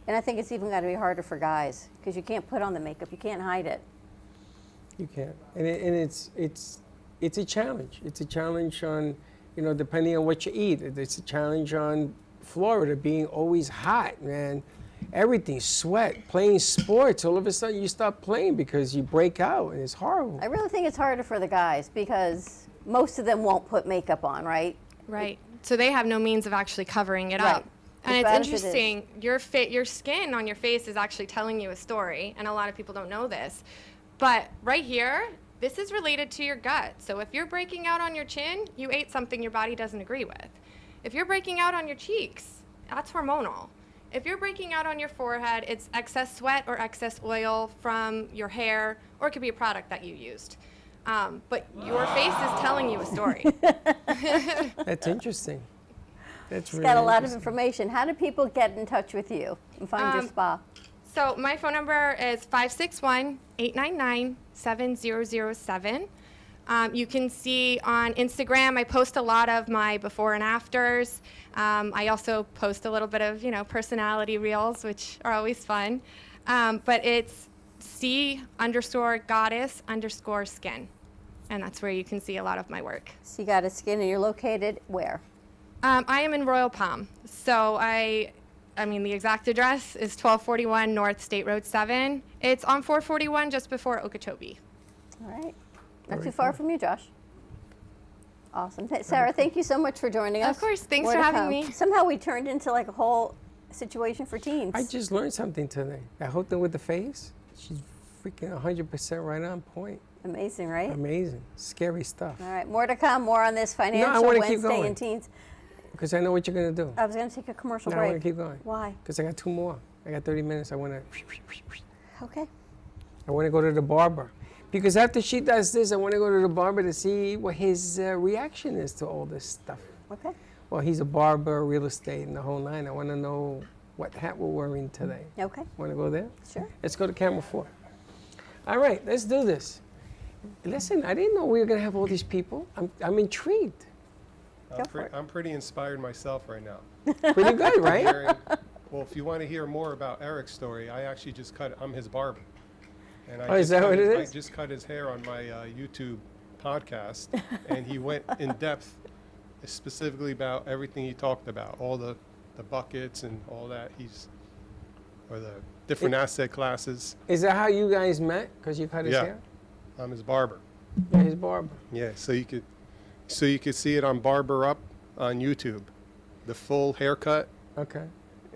And I think it's even got to be harder for guys because you can't put on the makeup. You can't hide it. You can't, and it's a challenge. It's a challenge on, depending on what you eat. It's a challenge on Florida being always hot, man. Everything, sweat, playing sports. All of a sudden, you stop playing because you break out, and it's horrible. I really think it's harder for the guys because most of them won't put makeup on, right? Right. So they have no means of actually covering it Right. up. And As it's bad as it is. interesting, your skin on your face is actually telling you a story, and a lot of people don't know this. But right here, this is related to your gut. So if you're breaking out on your chin, you ate something your body doesn't agree with. If you're breaking out on your cheeks, that's hormonal. If you're breaking out on your forehead, it's excess sweat or excess oil from your hair, or it could be a product that you used. But your face is telling you a story. That's interesting. That's It's really got a lot of interesting. information. How do people get in touch with you and find your spa? So my phone number is 561-899-7007. You can see on Instagram, I post a lot of my before and afters. I also post a little bit of, personality reels, which are always fun. But it's C_goddess_skin. And that's where you can see a lot of my work. So you got a skin, and you're located where? I am in Royal Palm. So the exact address is 1241 North State Road 7. It's on 441 just before Okeechobee. All right. Not too far from you, Josh. Awesome. Sarah, thank you so much for joining us. Of course. Thanks More for to having come. me. Somehow we turned into like a whole situation for teens. I just learned something today. That whole thing with the face, she's freaking 100% right on point. Amazing, right? Amazing. Scary stuff. All right. More to come. More on this Financial wanna keep Wednesday going. in Teens. Because I know what you're going to do. I was going to take a commercial No, I break. want to keep going. Why? Because I got 2 more. I got 30 minutes. I want to go to the barber. Because after she does this, I want to go to the barber to see what his reaction is to all this stuff. Okay. Well, he's a barber, real estate, and the whole nine. I want to know what hat we're wearing today. Okay. Want to go there? Sure. Let's go to camera 4. All right, let's do this. Listen, I didn't know we were going to have all these people. I'm intrigued. I'm pretty inspired myself right now. Pretty good, right? Well, if you want to hear more about Eric's story, I actually I'm his barber. And Oh, is that what it is? I just cut his hair on my YouTube podcast, and he went in depth specifically about everything he talked about, all the buckets and all that. Or the different asset classes. Is that how you guys met? Because you cut his hair? I'm his barber. Yeah, his barber. Yeah, so you could see it on Barber Up on YouTube, the full haircut. Okay.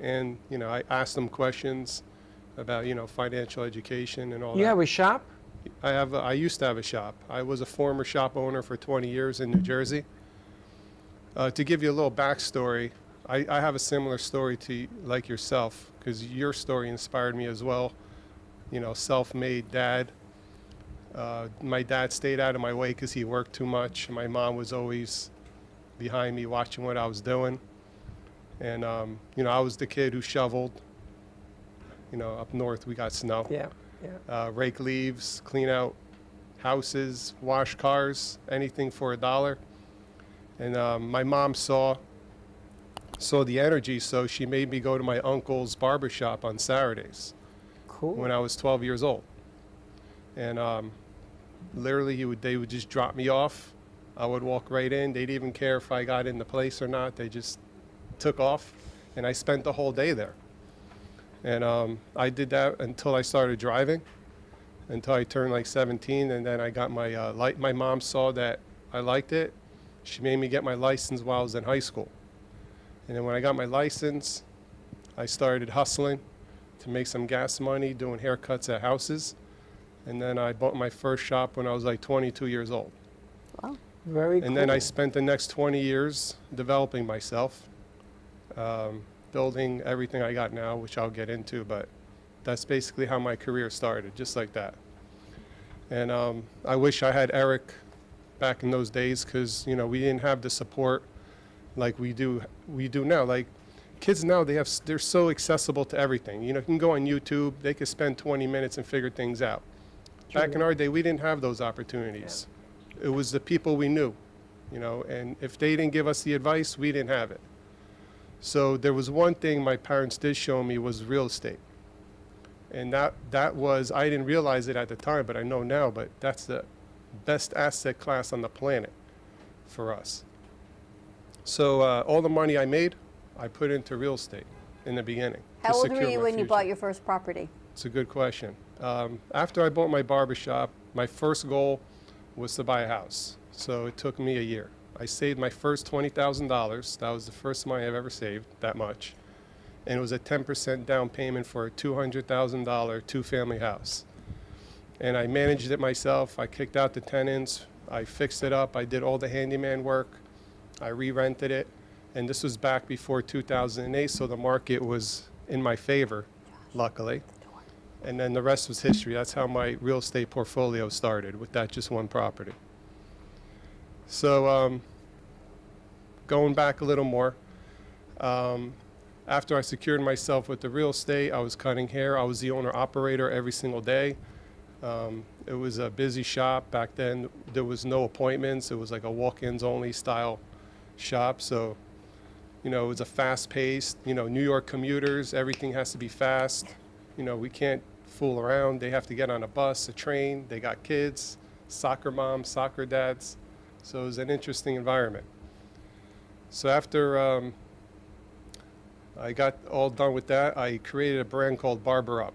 And I asked him questions about financial education and all that. You have a shop? I used to have a shop. I was a former shop owner for 20 years in New Jersey. To give you a little backstory, I have a similar story to like yourself, because your story inspired me as well. Self-made dad. My dad stayed out of my way because he worked too much. My mom was always behind me watching what I was doing. And, I was the kid who shoveled. Up north we got snow. Yeah. Rake leaves, clean out houses, wash cars, anything for $1. And my mom saw the energy, so she made me go to my uncle's barbershop on Saturdays. Cool. When I was 12 years old. And literally they would just drop me off I would walk right in. They didn't even care if I got in the place or not. They just took off, and I spent the whole day there. And I did that until I started driving, until I turned like 17, and then I got my my mom saw that I liked it. She made me get my license while I was in high school. And then when I got my license, I started hustling to make some gas money, doing haircuts at houses. And then I bought my first shop when I was like 22 years old. Wow. Very cool. And then I spent the next 20 years developing myself, building everything I got now, which I'll get into, but that's basically how my career started, just like that. And I wish I had Eric back in those days, because we didn't have the support like we do now. Like kids now, they're so accessible to everything. You can go on YouTube, they could spend 20 minutes and figure things out. True. Back in our day, we didn't have those opportunities. Yeah. It was the people we knew, and if they didn't give us the advice, we didn't have it. So there was one thing my parents did show me was real estate. And that was, I didn't realize it at the time, but I know now, but that's the best asset class on the planet for us. So all the money I made, I put into real estate in the beginning. How old were you when you bought your first property? It's a good question. After I bought my barbershop, my first goal was to buy a house. So it took me a year. I saved my first $20,000. That was the first money I've ever saved, that much. And it was a 10% down payment for a $200,000 two-family house. And I managed it myself. I kicked out the tenants. I fixed it up. I did all the handyman work. I re-rented it. And this was back before 2008, so the market was in my favor, luckily. And then the rest was history. That's how my real estate portfolio started, with that just one property. So going back a little more, after I secured myself with the real estate, I was cutting hair. I was the owner-operator every single day. It was a busy shop. Back then, there was no appointments. It was like a walk-ins only style shop. So, it was a fast-paced, New York commuters, everything has to be fast. We can't fool around. They have to get on a bus, a train. They got kids, soccer moms, soccer dads. So it was an interesting environment. So after I got all done with that, I created a brand called Barber Up.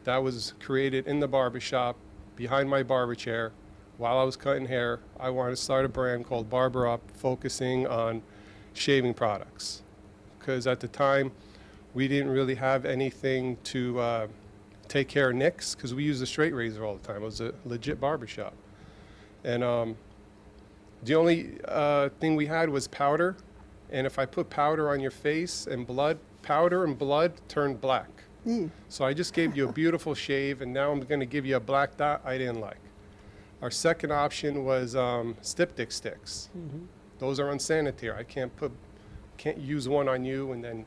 That was created in the barbershop, behind my barber chair, while I was cutting hair. I wanted to start a brand called Barber Up, focusing on shaving products. Because at the time, we didn't really have anything to take care of nicks, because we used a straight razor all the time. It was a legit barbershop. And the only thing we had was powder. And if I put powder on your face and blood, powder and blood turned black. So I just gave you a beautiful shave, and now I'm going to give you a black dot I didn't like. Our second option was Styptic sticks. Those are unsanitary. I can't use one on you and then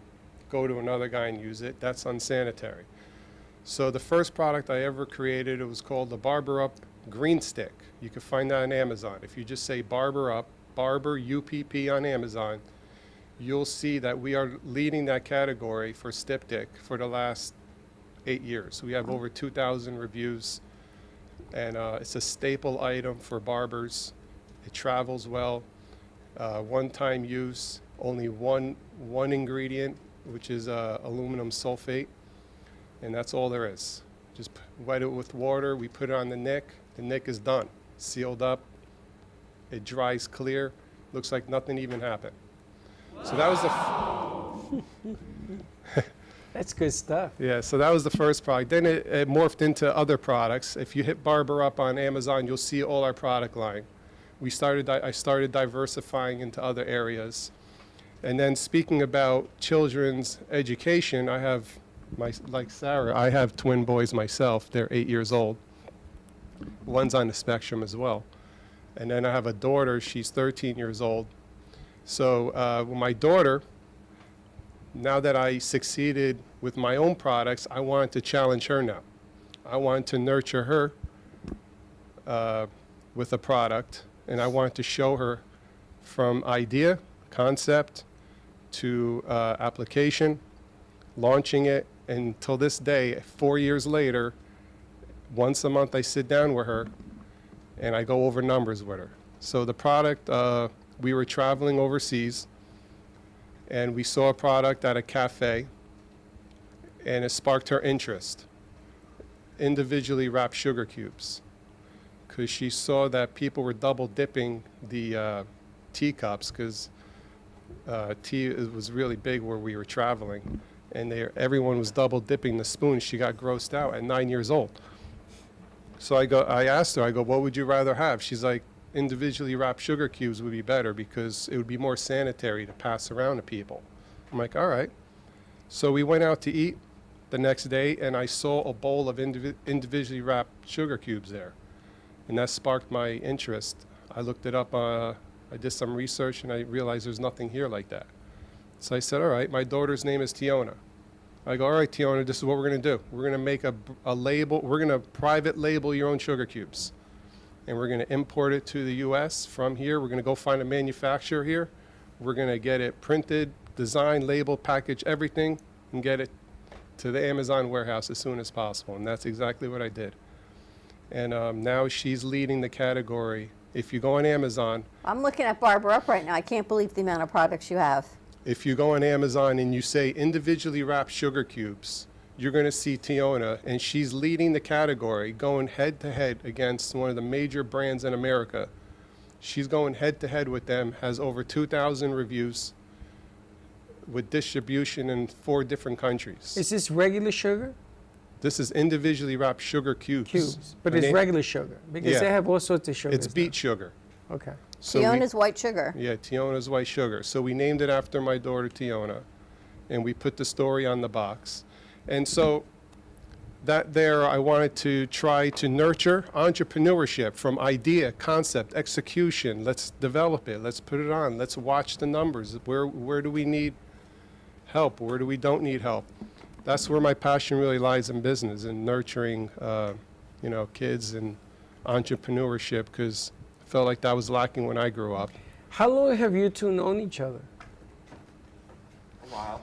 go to another guy and use it. That's unsanitary. So the first product I ever created, it was called the Barber Up Green Stick. You can find that on Amazon. If you just say Barber Up, Barber UPP on Amazon, you'll see that we are leading that category for Styptic for the last 8 years. We have over 2,000 reviews, and it's a staple item for barbers. It travels well, one-time use, only one ingredient, which is aluminum sulfate, and that's all there is. Just wet it with water, we put it on the nick is done, sealed up, it dries clear, looks like nothing even happened. So that was That's good stuff. Yeah, so that was the first product. Then it morphed into other products. If you hit Barber Up on Amazon, you'll see all our product line. I started diversifying into other areas. And then speaking about children's education, I have, like Sarah, I have twin boys myself. They're 8 years old. One's on the spectrum as well. And then I have a daughter, she's 13 years old. So my daughter, now that I succeeded with my own products, I wanted to challenge her now. I wanted to nurture her with a product, and I wanted to show her from idea, concept, to application, launching it, and till this day, 4 years later, once a month I sit down with her and I go over numbers with her. So the product, we were traveling overseas, and we saw a product at a cafe, and it sparked her interest. Individually wrapped sugar cubes, because she saw that people were double dipping the teacups, because tea was really big where we were traveling, and everyone was double dipping the spoon. She got grossed out at 9 years old. So I asked her, what would you rather have? She's like, individually wrapped sugar cubes would be better because it would be more sanitary to pass around to people. I'm like, all right. So we went out to eat the next day, and I saw a bowl of individually wrapped sugar cubes there, and that sparked my interest. I looked it up, I did some research, and I realized there's nothing here like that. So I said, all right, my daughter's name is Tiona. I go, all right, Tiona, this is what we're going to do. We're going to make a label. We're going to private label your own sugar cubes, and we're going to import it to the U.S. from here. We're going to go find a manufacturer here. We're going to get it printed, designed, labeled, packaged, everything, and get it to the Amazon warehouse as soon as possible. And that's exactly what I did. And now she's leading the category. If you go on Amazon, I'm looking at Barber Up right now. I can't believe the amount of products you have. if you go on Amazon and you say individually wrapped sugar cubes, you're going to see Tiona, and she's leading the category, going head to head against one of the major brands in America. She's going head to head with them, has over 2,000 reviews with distribution in 4 different countries. Is this regular sugar? This is individually wrapped sugar cubes. But it's regular sugar, because they have all sorts of sugar. It's beet sugar. Okay. So Tiona's white sugar. Yeah, Tiona's white sugar. So we named it after my daughter Tiona, and we put the story on the box. And so that there, I wanted to try to nurture entrepreneurship from idea, concept, execution. Let's develop it. Let's put it on. Let's watch the numbers. Where do we need help? Where do we don't need help? That's where my passion really lies in business and nurturing, kids and entrepreneurship, because I felt like that was lacking when I grew up. How long have you two known each other? A while.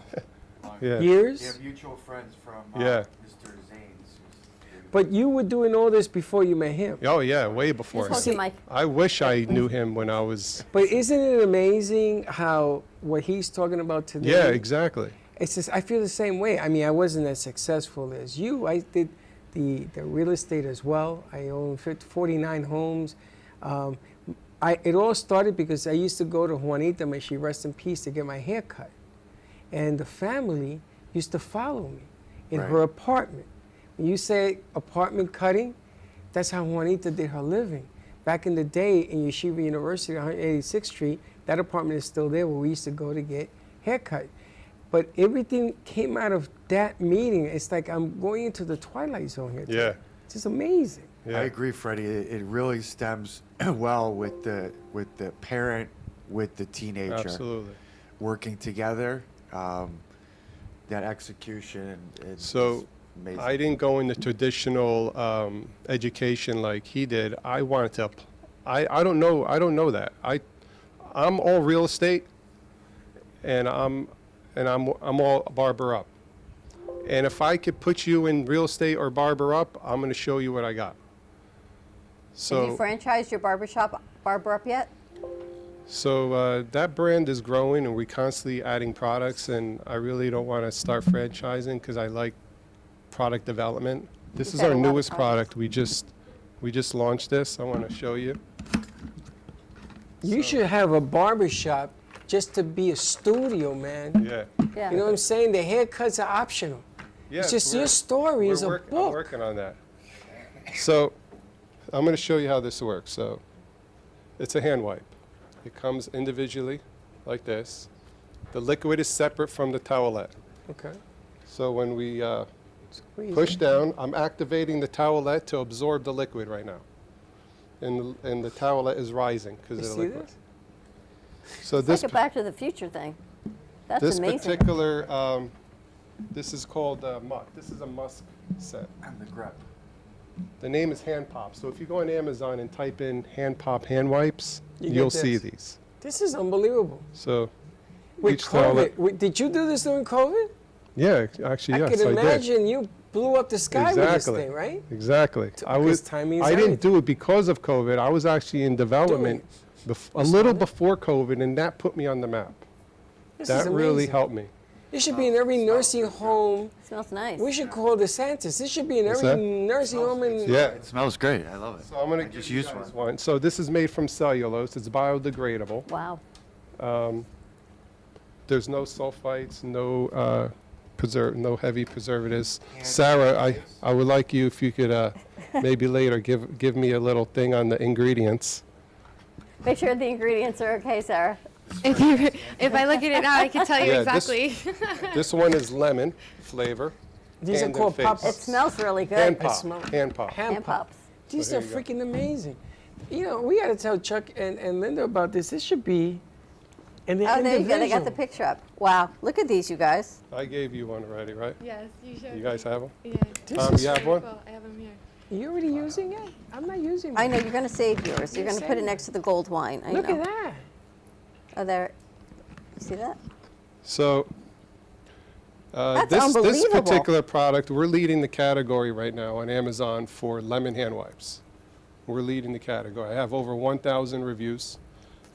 Yeah. Years? We have mutual friends from Yeah. Mr. Zane's. But you were doing all this before you met him. Oh, yeah, way before. Just hold your mic. I wish I knew him when I was... But isn't it amazing how what he's talking about today? Yeah, exactly. It's just, I feel the same way. I mean, I wasn't as successful as you. I did the real estate as well. I own 49 homes. It all started because I used to go to Juanita, may she rest in peace, to get my hair cut. And the family used to follow me in her apartment. When you say apartment cutting, that's how Juanita did her living. Back in the day in Yeshiva University, 186th Street, that apartment is still there where we used to go to get haircut. But everything came out of that meeting. It's like I'm going into the twilight zone here. Yeah. It's just amazing. Yeah. I agree, Freddie. It really stems well with the parent, with the teenager. Absolutely. Working together, that execution. So amazing. I didn't go into traditional education like he did. I wanted to. I don't know that. I'm all real estate, and I'm all barber up. And if I could put you in real estate or barber up, I'm going to show you what I got. So Have you franchised your barbershop, Barber Up, yet? So that brand is growing, and we're constantly adding products, and I really don't want to start franchising because I like product development. This is our newest product. We just launched this. I want to show you. You should have a barbershop just to be a studio, man. Yeah. You know what I'm saying? The haircuts are optional. Yes, it's just your story is a I'm book. working on that. So I'm going to show you how this works. So it's a hand wipe. It comes individually like this. The liquid is separate from the towelette. Okay. So when we push down, I'm activating the towelette to absorb the liquid right now. And the towelette is rising because of the see liquid. this? So It's this like a Back to the Future thing. That's this amazing. particular, this is called musk. This is a musk set. And the grip. The name is Hand Pop. So if you go on Amazon and type in Hand Pop hand wipes, You get you'll see this. these. This is unbelievable. So With each towelette- COVID, did you do this during COVID? Yeah, actually, yes, I can I did. imagine you blew up the sky with this thing, right? Exactly. Because timing is I didn't everything. do it because of COVID. I was actually in development a little before COVID, and that put me on the map. This That is really amazing. helped me. It should be in every nursing home. Smells nice. We should call DeSantis. This should be in What's every that? nursing home. Yeah. It smells great. I love it. So I'm going to just give you use guys one. one. So this is made from cellulose. It's biodegradable. Wow. There's no sulfites, no no heavy preservatives. Sarah, I would like you, if you could maybe later give me a little thing on the ingredients. Make sure the ingredients are okay, Sarah. If I look at it now, I can tell you Yeah, exactly. This one is lemon flavor. These hand are called and face. pop-ups. It smells really good. Hand I pop. smell- Hand pop. Hand pops. These So are here you go. freaking amazing. You know, we got to tell Chuck and Linda about this. This should be in the Oh, there you go. They got the individual. picture up. Wow. Look at these, you guys. I gave you one already, right? Yes, you should. You guys have them? Yeah. This Tom, is you have one? Cool. I have them here. Are you already using it? I'm not using it. I know you're going to save yours. You're You're going to put it saving next to the gold wine. I Look know. at that. Oh, there. You see that? So That's this unbelievable. particular product, we're leading the category right now on Amazon for lemon hand wipes. We're leading the category. I have over 1,000 reviews,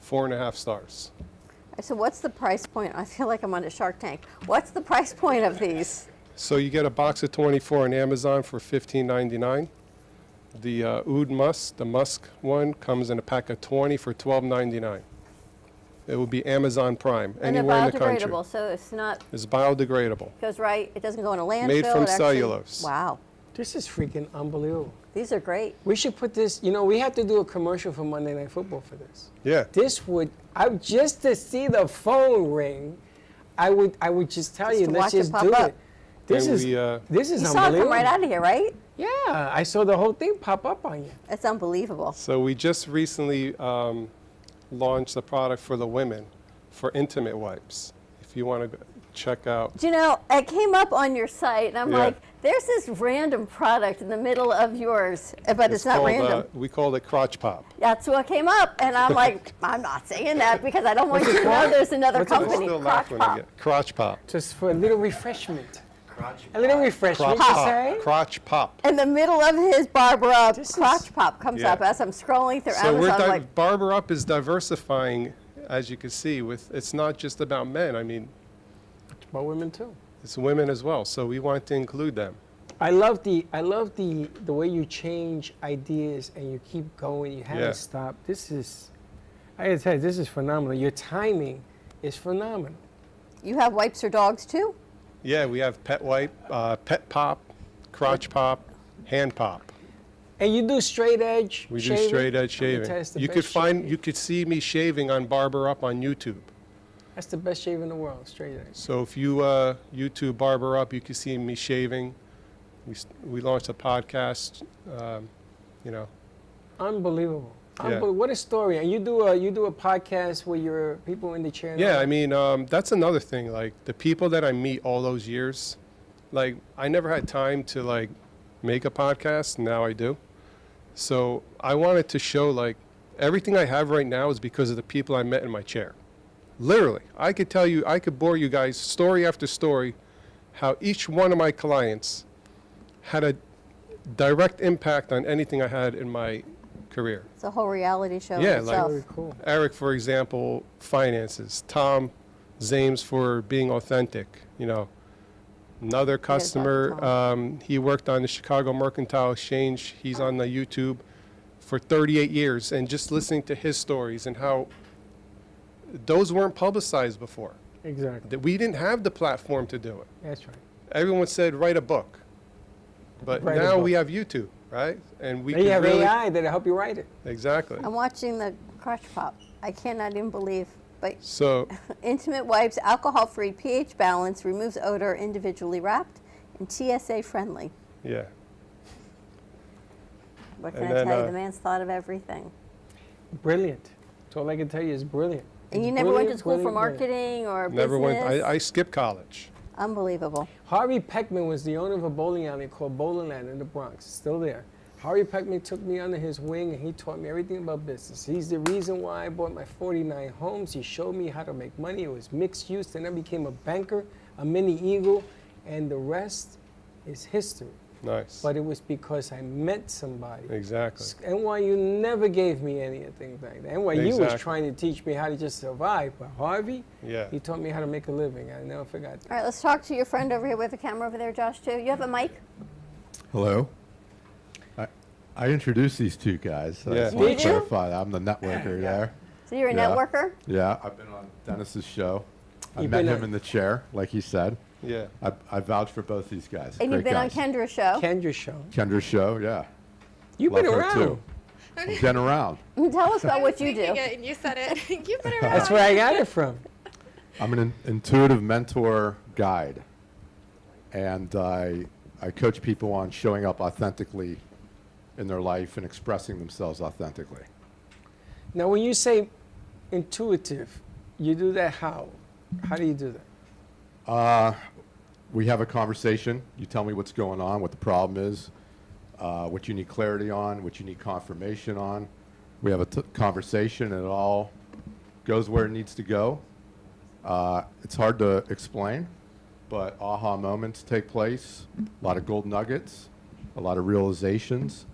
4.5 stars. So what's the price point? I feel like I'm on a Shark Tank. What's the price point of these? So you get a box of 24 on Amazon for $15.99. The Oud Musk, the Musk one, comes in a pack of 20 for $12.99. It will be Amazon Prime, And they're anywhere in the country. biodegradable, so it's not, It's biodegradable. goes right, it doesn't go in a landfill. Made from it actually- cellulose. Wow. This is freaking unbelievable. These are great. We should put this, you know, we have to do a commercial for Monday Night Football for this. Yeah. This would, just to see the phone ring, I would just tell Just you, to let's watch it just pop do up. it. This And is, we, this is You saw it unbelievable. come right out of here, right? Yeah, I saw the whole thing pop up on you. That's unbelievable. So we just recently launched a product for the women for intimate wipes. If you want to check out. Do you know, it came up on your site, and I'm Yeah. like, there's this random product in the middle of yours, but it's not called, random. we call it Crotch Pop. That's what came up, and I'm like, I'm not saying that because I don't want you to know there's another What's it called? company, Still Crotch laugh when I Pop. get Crotch Pop. Just for a little refreshment. A little refreshment, Crotch you Pop. say? Crotch Pop. In the middle of his Barbara Crotch Pop comes Yeah. up as I'm scrolling through So Amazon. I'm like, Barber Up is diversifying, as you can see. It's not just about men. I mean, It's about women too. it's women as well. So we want to include them. I love the way you change ideas and you keep going. You haven't Yeah. stopped. This is, I gotta tell you, this is phenomenal. Your timing is phenomenal. you have wipes for dogs too? Yeah, we have Pet Wipe, Pet Pop, Crotch Pop, Hand Pop. And you do straight edge We shaving? do straight edge I can shaving. tell it's the You could best find, shaving. you could see me shaving on Barber Up on YouTube. That's the best shave in the world, straight edge. So if you YouTube Barber Up, you can see me shaving. We launched a podcast, you know. Unbelievable. Yeah. What a story. And you do a podcast where you're people in the chair. Yeah, I mean, that's another thing. Like the people that I meet all those years, like I never had time to like make a podcast. Now I do. So I wanted to show like everything I have right now is because of the people I met in my chair. Literally, I could tell you, I could bore you guys story after story, how each one of my clients had a direct impact on anything I had in my career. It's a whole reality show Yeah, in like itself. Eric, for example, finances. Tom Zames for being authentic. You know, another customer. He worked on the Chicago Mercantile Exchange. He's on the YouTube for 38 years, and just listening to his stories and how those weren't publicized before. Exactly. That we didn't have the platform to do it. That's right. Everyone said write a book, but Write a now book. we have YouTube, right? And we And you can have really AI that'll help you write it. exactly. I'm watching the Crotch Pop. I cannot even believe. But So intimate wipes, alcohol-free, pH balance, removes odor, individually wrapped, and TSA friendly. yeah. What can And I then, tell you? The man's thought of everything. Brilliant. That's all I can tell you is brilliant. And you It's never went to brilliant, school for brilliant, brilliant. marketing or Never business? went. I skipped college. Unbelievable. Harvey Peckman was the owner of a bowling alley called Bowling Land in the Bronx. It's still there. Harvey Peckman took me under his wing and he taught me everything about business. He's the reason why I bought my 49 homes. He showed me how to make money. It was mixed use. Then I became a banker, a mini eagle, and the rest is history. Nice. But it was because I met somebody. Exactly. NYU never gave me anything back then. NYU was Exactly. trying to teach me how to just survive, but Harvey, Yeah. he taught me how to make a living. I never forgot that. All right, let's talk to your friend over here with the camera over there, Josh, too. You have a mic? Hello. I introduced these two guys. So I Yeah. just want Did to you? clarify that. I'm the networker there. So you're a Yeah. networker? Yeah, I've been on Dennis's show. I You've met been him on- in the chair, like he said. Yeah. I vouch for both these guys. And you've Great been guys. on Kendra's show. Kendra's show. Kendra's show, yeah. You've Love been her around. too. I've been around. Tell us about what you do. And you said it. You've been around. That's where I got it from. I'm an intuitive mentor guide, and I coach people on showing up authentically in their life and expressing themselves authentically. Now, when you say intuitive, you do that how? How do you do that? We have a conversation. You tell me what's going on, what the problem is, what you need clarity on, what you need confirmation on. We have a conversation, and it all goes where it needs to go. It's hard to explain, but aha moments take place, a lot of gold nuggets, a lot of realizations.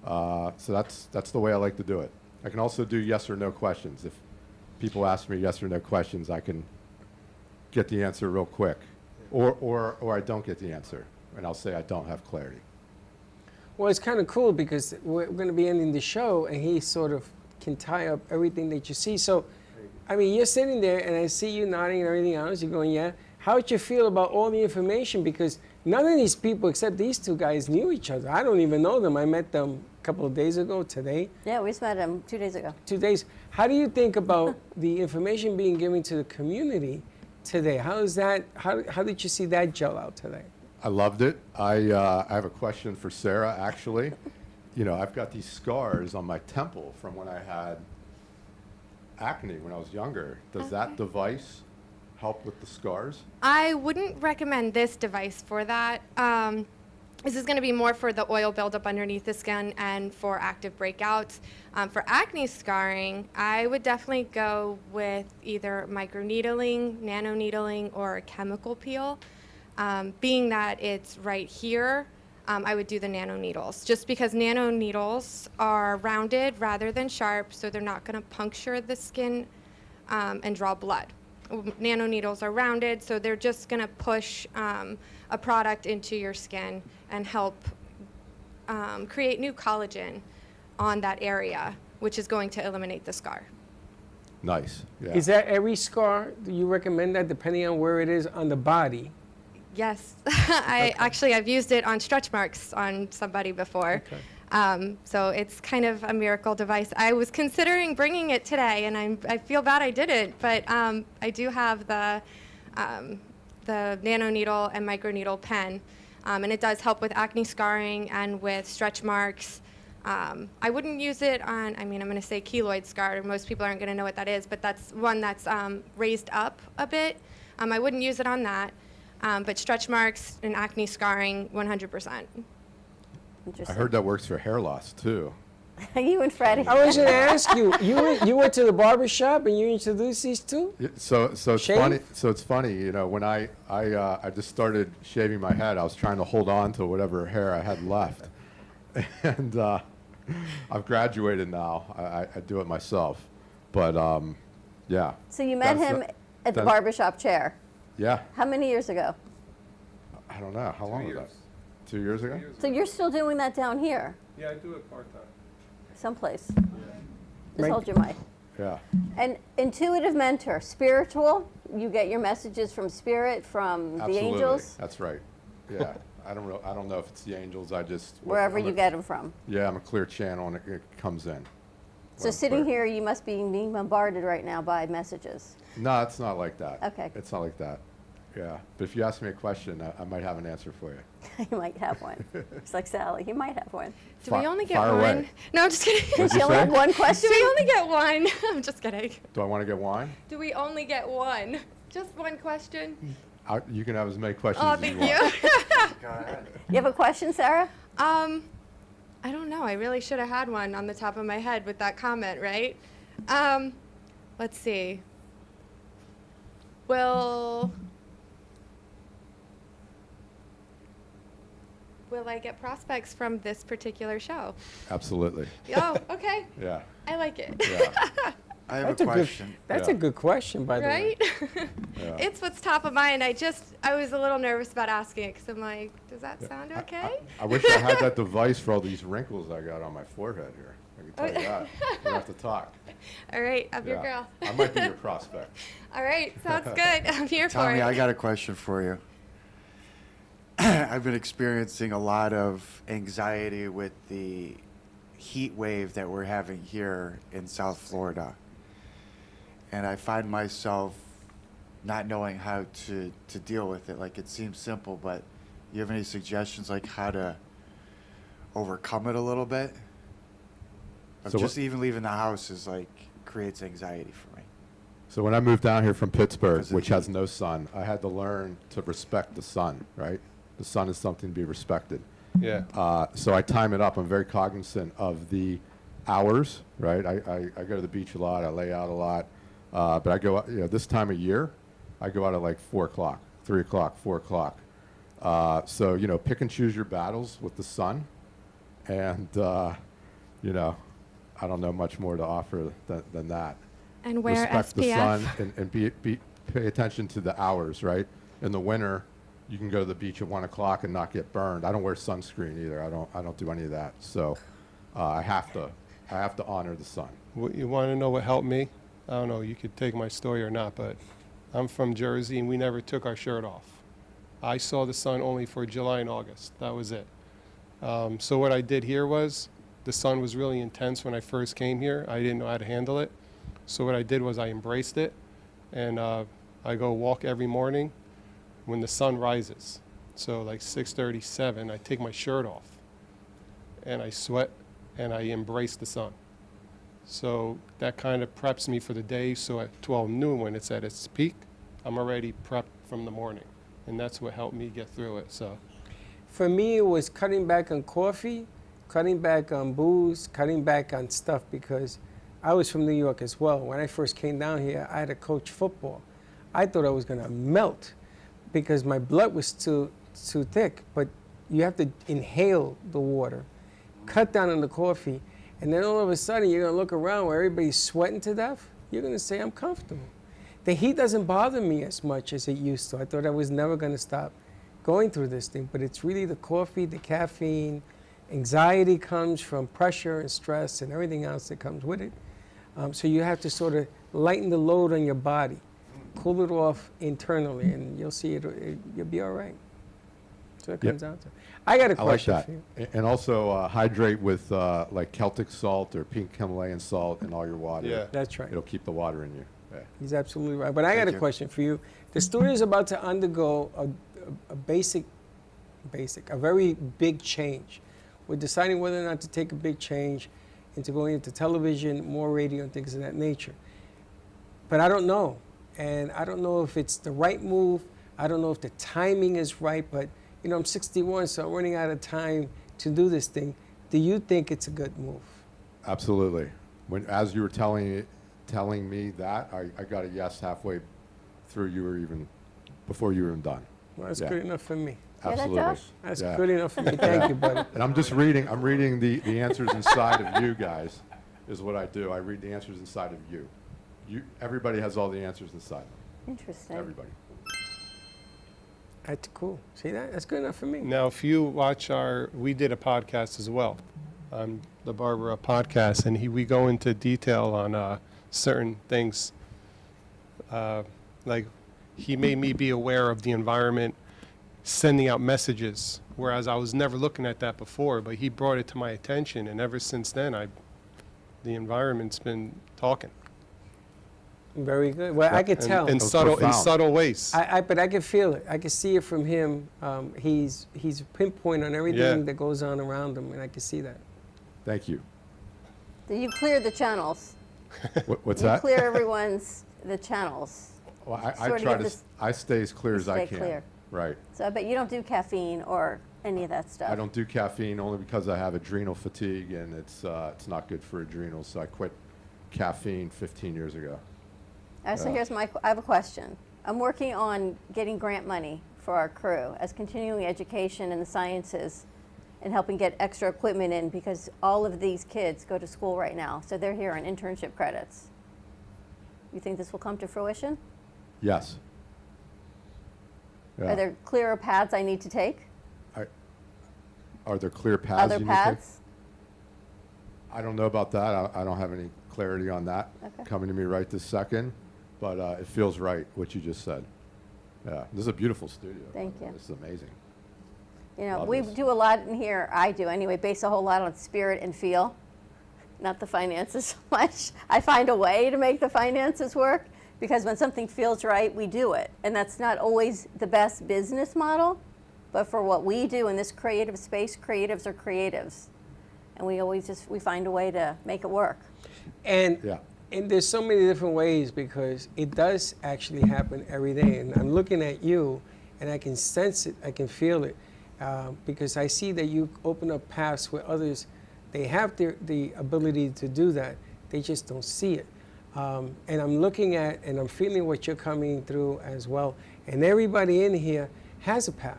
So that's the way I like to do it. I can also do yes or no questions. If people ask me yes or no questions, I can get the answer real quick. Or I don't get the answer, and I'll say I don't have clarity. Well, it's kind of cool because we're going to be ending the show, and he sort of can tie up everything that you see. So, I mean, you're sitting there, and I see you nodding and everything else. You're going, yeah. How would you feel about all the information? Because none of these people, except these two guys, knew each other. I don't even know them. I met them a couple of days ago, today. Yeah, we just met him 2 days ago. 2 days. How do you think about the information being given to the community today? How is that? How did you see that gel out today? I loved it. I have a question for Sarah, actually. You know, I've got these scars on my temple from when I had acne when I was younger. Does that device help with the scars? I wouldn't recommend this device for that. This is going to be more for the oil buildup underneath the skin and for active breakouts. For acne scarring, I would definitely go with either microneedling, nanoneedling, or a chemical peel. Being that it's right here, I would do the nano needles, just because nano needles are rounded rather than sharp, so they're not going to puncture the skin and draw blood. Nano needles are rounded, so they're just going to push a product into your skin and help create new collagen on that area, which is going to eliminate the scar. Nice. Yeah. Is that every scar? Do you recommend that depending on where it is on the body? Yes, I've used it on stretch marks on somebody before. So it's kind of a miracle device. I was considering bringing it today, and I feel bad I didn't, but I do have the nano needle and microneedle pen, and it does help with acne scarring and with stretch marks. I wouldn't use it on, I'm going to say keloid scar. Most people aren't going to know what that is, but that's one that's raised up a bit. I wouldn't use it on that. But stretch marks and acne scarring, 100%. I heard that works for hair loss, too. You and Freddie. I was going to ask you, you went to the barber shop and you introduced these two? Yeah, so it's Shave? funny. So it's funny, you know, when I just started shaving my head, I was trying to hold on to whatever hair I had left, and I've graduated now. I do it myself, but yeah. So you met him at the barbershop chair. Yeah. How many years ago? I don't know. How long was that? 2 years ago? So you're still doing that down here, Yeah, I do it part-time. someplace. Right. Just hold your mic. Yeah. And intuitive mentor, spiritual. You get your messages from spirit, from Absolutely. the angels, That's right. Yeah. I don't know if it's the angels. I just wherever you get them from. Yeah, I'm a clear channel, and it comes in. So sitting here, you must be being bombarded right now by messages. No, it's not like that. Okay. It's not like that. Yeah. But if you ask me a question, I might have an answer for you. You might have one. It's like Sally. You might have one. Do we only get fire one? away. No, I'm just kidding. What'd you She only say? had one question? Do we only get one? I'm just kidding. Do I want to get wine? Do we only get one? Just one question? You can have as many questions Oh, as thank you want. you. You have a question, Sarah? I don't know. I really should have had one on the top of my head with that comment, right? Let's see. will I get prospects from this particular show? Absolutely. Oh, okay. Yeah. I like it. Yeah. I have That's a good- question. That's a good question, by the way. Right? It's what's top of mind. I was a little nervous about asking it because I'm like, does that sound okay? I wish I had that device for all these wrinkles I got on my forehead here. I can tell you that. We have to talk. All right, I'm your Yeah. girl. I might be your prospect. All right, sounds good. I'm here for Tommy, it. I got a question for you. I've been experiencing a lot of anxiety with the heat wave that we're having here in South Florida. And I find myself not knowing how to deal with it. Like, it seems simple, but you have any suggestions like how to overcome it a little bit? Of So just even leaving the house is like creates anxiety for me. So when I moved down here from Pittsburgh, which has no sun, I had to learn to respect the sun, right? The sun is something to be respected. Yeah. So I time it up. I'm very cognizant of the hours, right? I go to the beach a lot. I lay out a lot. But I go out, this time of year, I go out at like 4 o'clock, 3 o'clock, 4 o'clock. So, pick and choose your battles with the sun. And, I don't know much more to offer than that. And wear Respect the SPF. sun and pay attention to the hours, right? In the winter, you can go to the beach at 1 o'clock and not get burned. I don't wear sunscreen either. I don't do any of that. So I have to honor the sun. You want to know what helped me? I don't know, you could take my story or not, but I'm from Jersey and we never took our shirt off. I saw the sun only for July and August. That was it. So what I did here was, the sun was really intense when I first came here. I didn't know how to handle it. So what I did was I embraced it, and I go walk every morning when the sun rises. So like 6:37, I take my shirt off, and I sweat, and I embrace the sun. So that kind of preps me for the day. So at 12 noon, when it's at its peak, I'm already prepped from the morning, and that's what helped me get through it. So, For me, it was cutting back on coffee, cutting back on booze, cutting back on stuff, because I was from New York as well. When I first came down here, I had to coach football. I thought I was going to melt because my blood was too thick, but you have to inhale the water, cut down on the coffee, and then all of a sudden you're going to look around where everybody's sweating to death. You're going to say, I'm comfortable. The heat doesn't bother me as much as it used to. I thought I was never going to stop going through this thing, but it's really the coffee, the caffeine. Anxiety comes from pressure and stress and everything else that comes with it. So you have to sort of lighten the load on your body, cool it off internally, and you'll see you'll be all right. So it comes down to. I got a question I like for you. that. And also hydrate with like Celtic salt or pink Himalayan salt in all your water. Yeah. That's right. It'll keep the water in you. Yeah. He's absolutely right. But I got Thank a you. question for you. The studio is about to undergo a very big change. We're deciding whether or not to take a big change into going into television, more radio, and things of that nature. But I don't know. And I don't know if it's the right move. I don't know if the timing is right. But, I'm 61, so I'm running out of time to do this thing. Do you think it's a good move? Absolutely. As you were telling me that, I got a yes halfway through. Before you were even done. Well, that's Yeah. good enough for me. Absolutely. That's Yeah. good enough for me. Thank you, buddy. And I'm reading the answers inside of you guys, is what I do. I read the answers inside of you. Everybody has all the answers inside them. Interesting. Everybody. That's cool. See that? That's good enough for me. now if you watch we did a podcast as well, on the Barbara podcast, and we go into detail on certain things. Like he made me be aware of the environment, sending out messages, whereas I was never looking at that before, but he brought it to my attention, and ever since then, the environment's been talking. Very good. Well, I could tell. In subtle ways. But I can feel it. I can see it from him. He's pinpoint on everything that goes on around him, and I can see that. Thank you. So you cleared the channels. What's You that? clear the channels. Well, I Sort of try get to. this- I stay as clear you as I stay can. clear. Right. So I bet you don't do caffeine or any of that stuff. I don't do caffeine only because I have adrenal fatigue, and it's not good for adrenals. So I quit caffeine 15 years ago. All right, so I have a question. I'm working on getting grant money for our crew as continuing education in the sciences and helping get extra equipment in because all of these kids go to school right now. So they're here on internship credits. You think this will come to fruition? Yes. Yeah. Are there clearer paths I need to take? Are there clear paths Other you need to take? paths? I don't know about that. I don't have any clarity on that Okay. coming to me right this second, but it feels right what you just said. Yeah, this is a beautiful studio. Thank you. This is amazing. You know, Love we this. do a lot in here, I do anyway, base a whole lot on spirit and feel, not the finances so much. I find a way to make the finances work because when something feels right, we do it. And that's not always the best business model, but for what we do in this creative space, creatives are creatives. And we always we find a way to make it work. And there's so many different ways because it does actually happen every day. And I'm looking at you and I can sense it, I can feel it. Because I see that you open up paths where others, they have the ability to do that. They just don't see it. And I'm looking at and I'm feeling what you're coming through as well. And everybody in here has a path.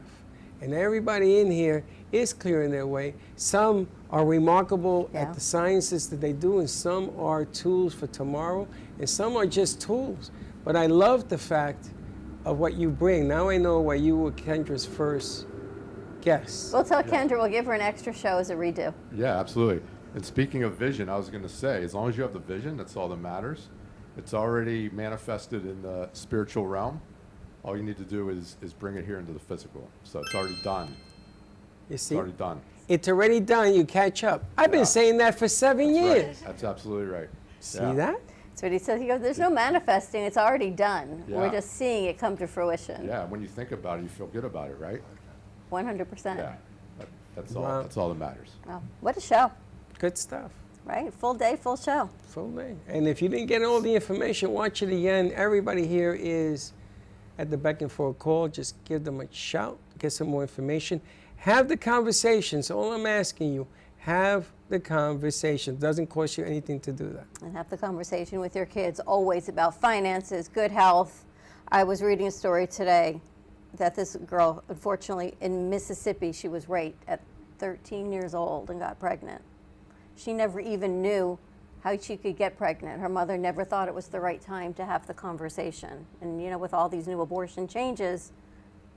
And everybody in here is clearing their way. Some are remarkable at the sciences that they do, and some are tools for tomorrow, and some are just tools. But I love the fact of what you bring. Now I know why you were Kendra's first guest. We'll tell Kendra we'll give her an extra show as a redo. Yeah, absolutely. And speaking of vision, I was going to say, as long as you have the vision, that's all that matters. It's already manifested in the spiritual realm. All you need to do is bring it here into the physical. So it's already done. You see? It's already done. It's already done. You catch up. I've been saying that for 7 years. Right. That's absolutely right. See that? That's what he said. He goes, there's no manifesting. It's already done. Yeah. We're just seeing it come to fruition. Yeah, when you think about it, you feel good about it, right? 100%. Yeah, that's all. Wow. That's all that matters. Wow. What a show. Good stuff. Right? Full day, full show. Full day. And if you didn't get all the information, watch it again. Everybody here is at the beck and for a call. Just give them a shout, get some more information. Have the conversations. All I'm asking you, have the conversation. It doesn't cost you anything to do that. And have the conversation with your kids always about finances, good health. I was reading a story today that this girl, unfortunately, in Mississippi, she was raped at 13 years old and got pregnant. She never even knew how she could get pregnant. Her mother never thought it was the right time to have the conversation. And, you know, with all these new abortion changes,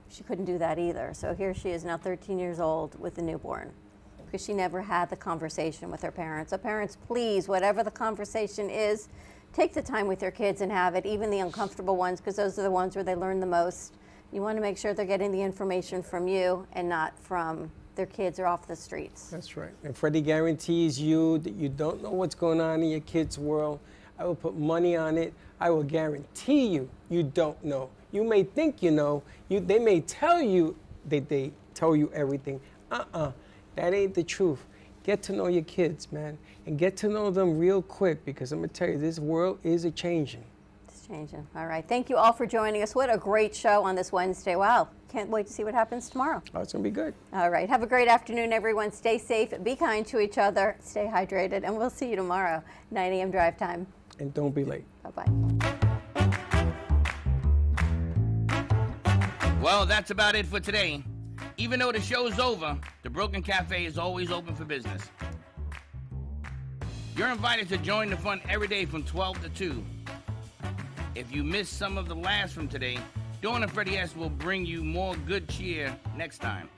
she couldn't do that either. So here she is now 13 years old with a newborn because she never had the conversation with her parents. So parents, please, whatever the conversation is, take the time with your kids and have it, even the uncomfortable ones, because those are the ones where they learn the most. You want to make sure they're getting the information from you and not from their kids or off the streets. That's right. And Freddie guarantees you that you don't know what's going on in your kid's world. I will put money on it. I will guarantee you, you don't know. You may think you know. They may tell you that they tell you everything. That ain't the truth. Get to know your kids, man, and get to know them real quick because I'm gonna tell you, this world is a-changing. It's changing. All right. Thank you all for joining us. What a great show on this Wednesday. Wow. Can't wait to see what happens tomorrow. Oh, it's gonna be good. All right. Have a great afternoon, everyone. Stay safe, be kind to each other, stay hydrated, and we'll see you tomorrow, 9 a.m. drive time. And don't be late. Bye-bye. Well, that's about it for today. Even though the show's over, the Brooklyn Cafe is always open for business. You're invited to join the fun every day from 12 to 2. If you missed some of the laughs from today, Dawn and Freddie S. will bring you more good cheer next time.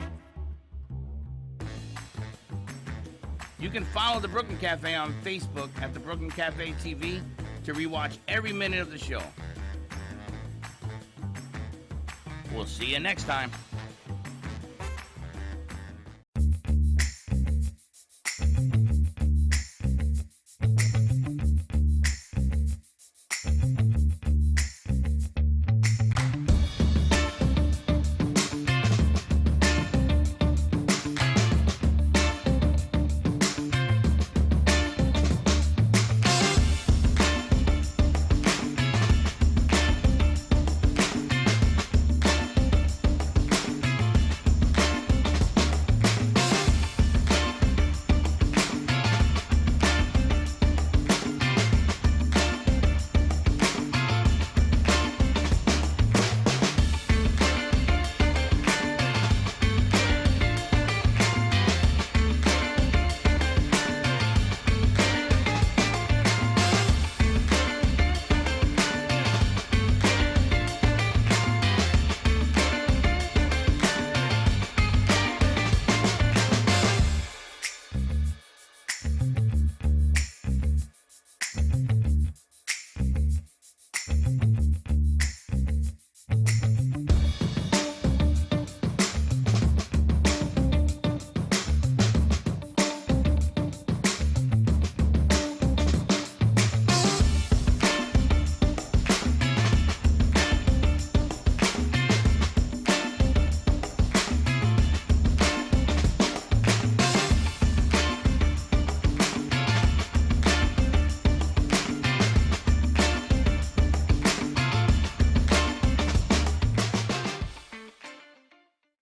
You can follow the Brooklyn Cafe on Facebook at the Brooklyn Cafe TV to rewatch every minute of the show. We'll see you next time.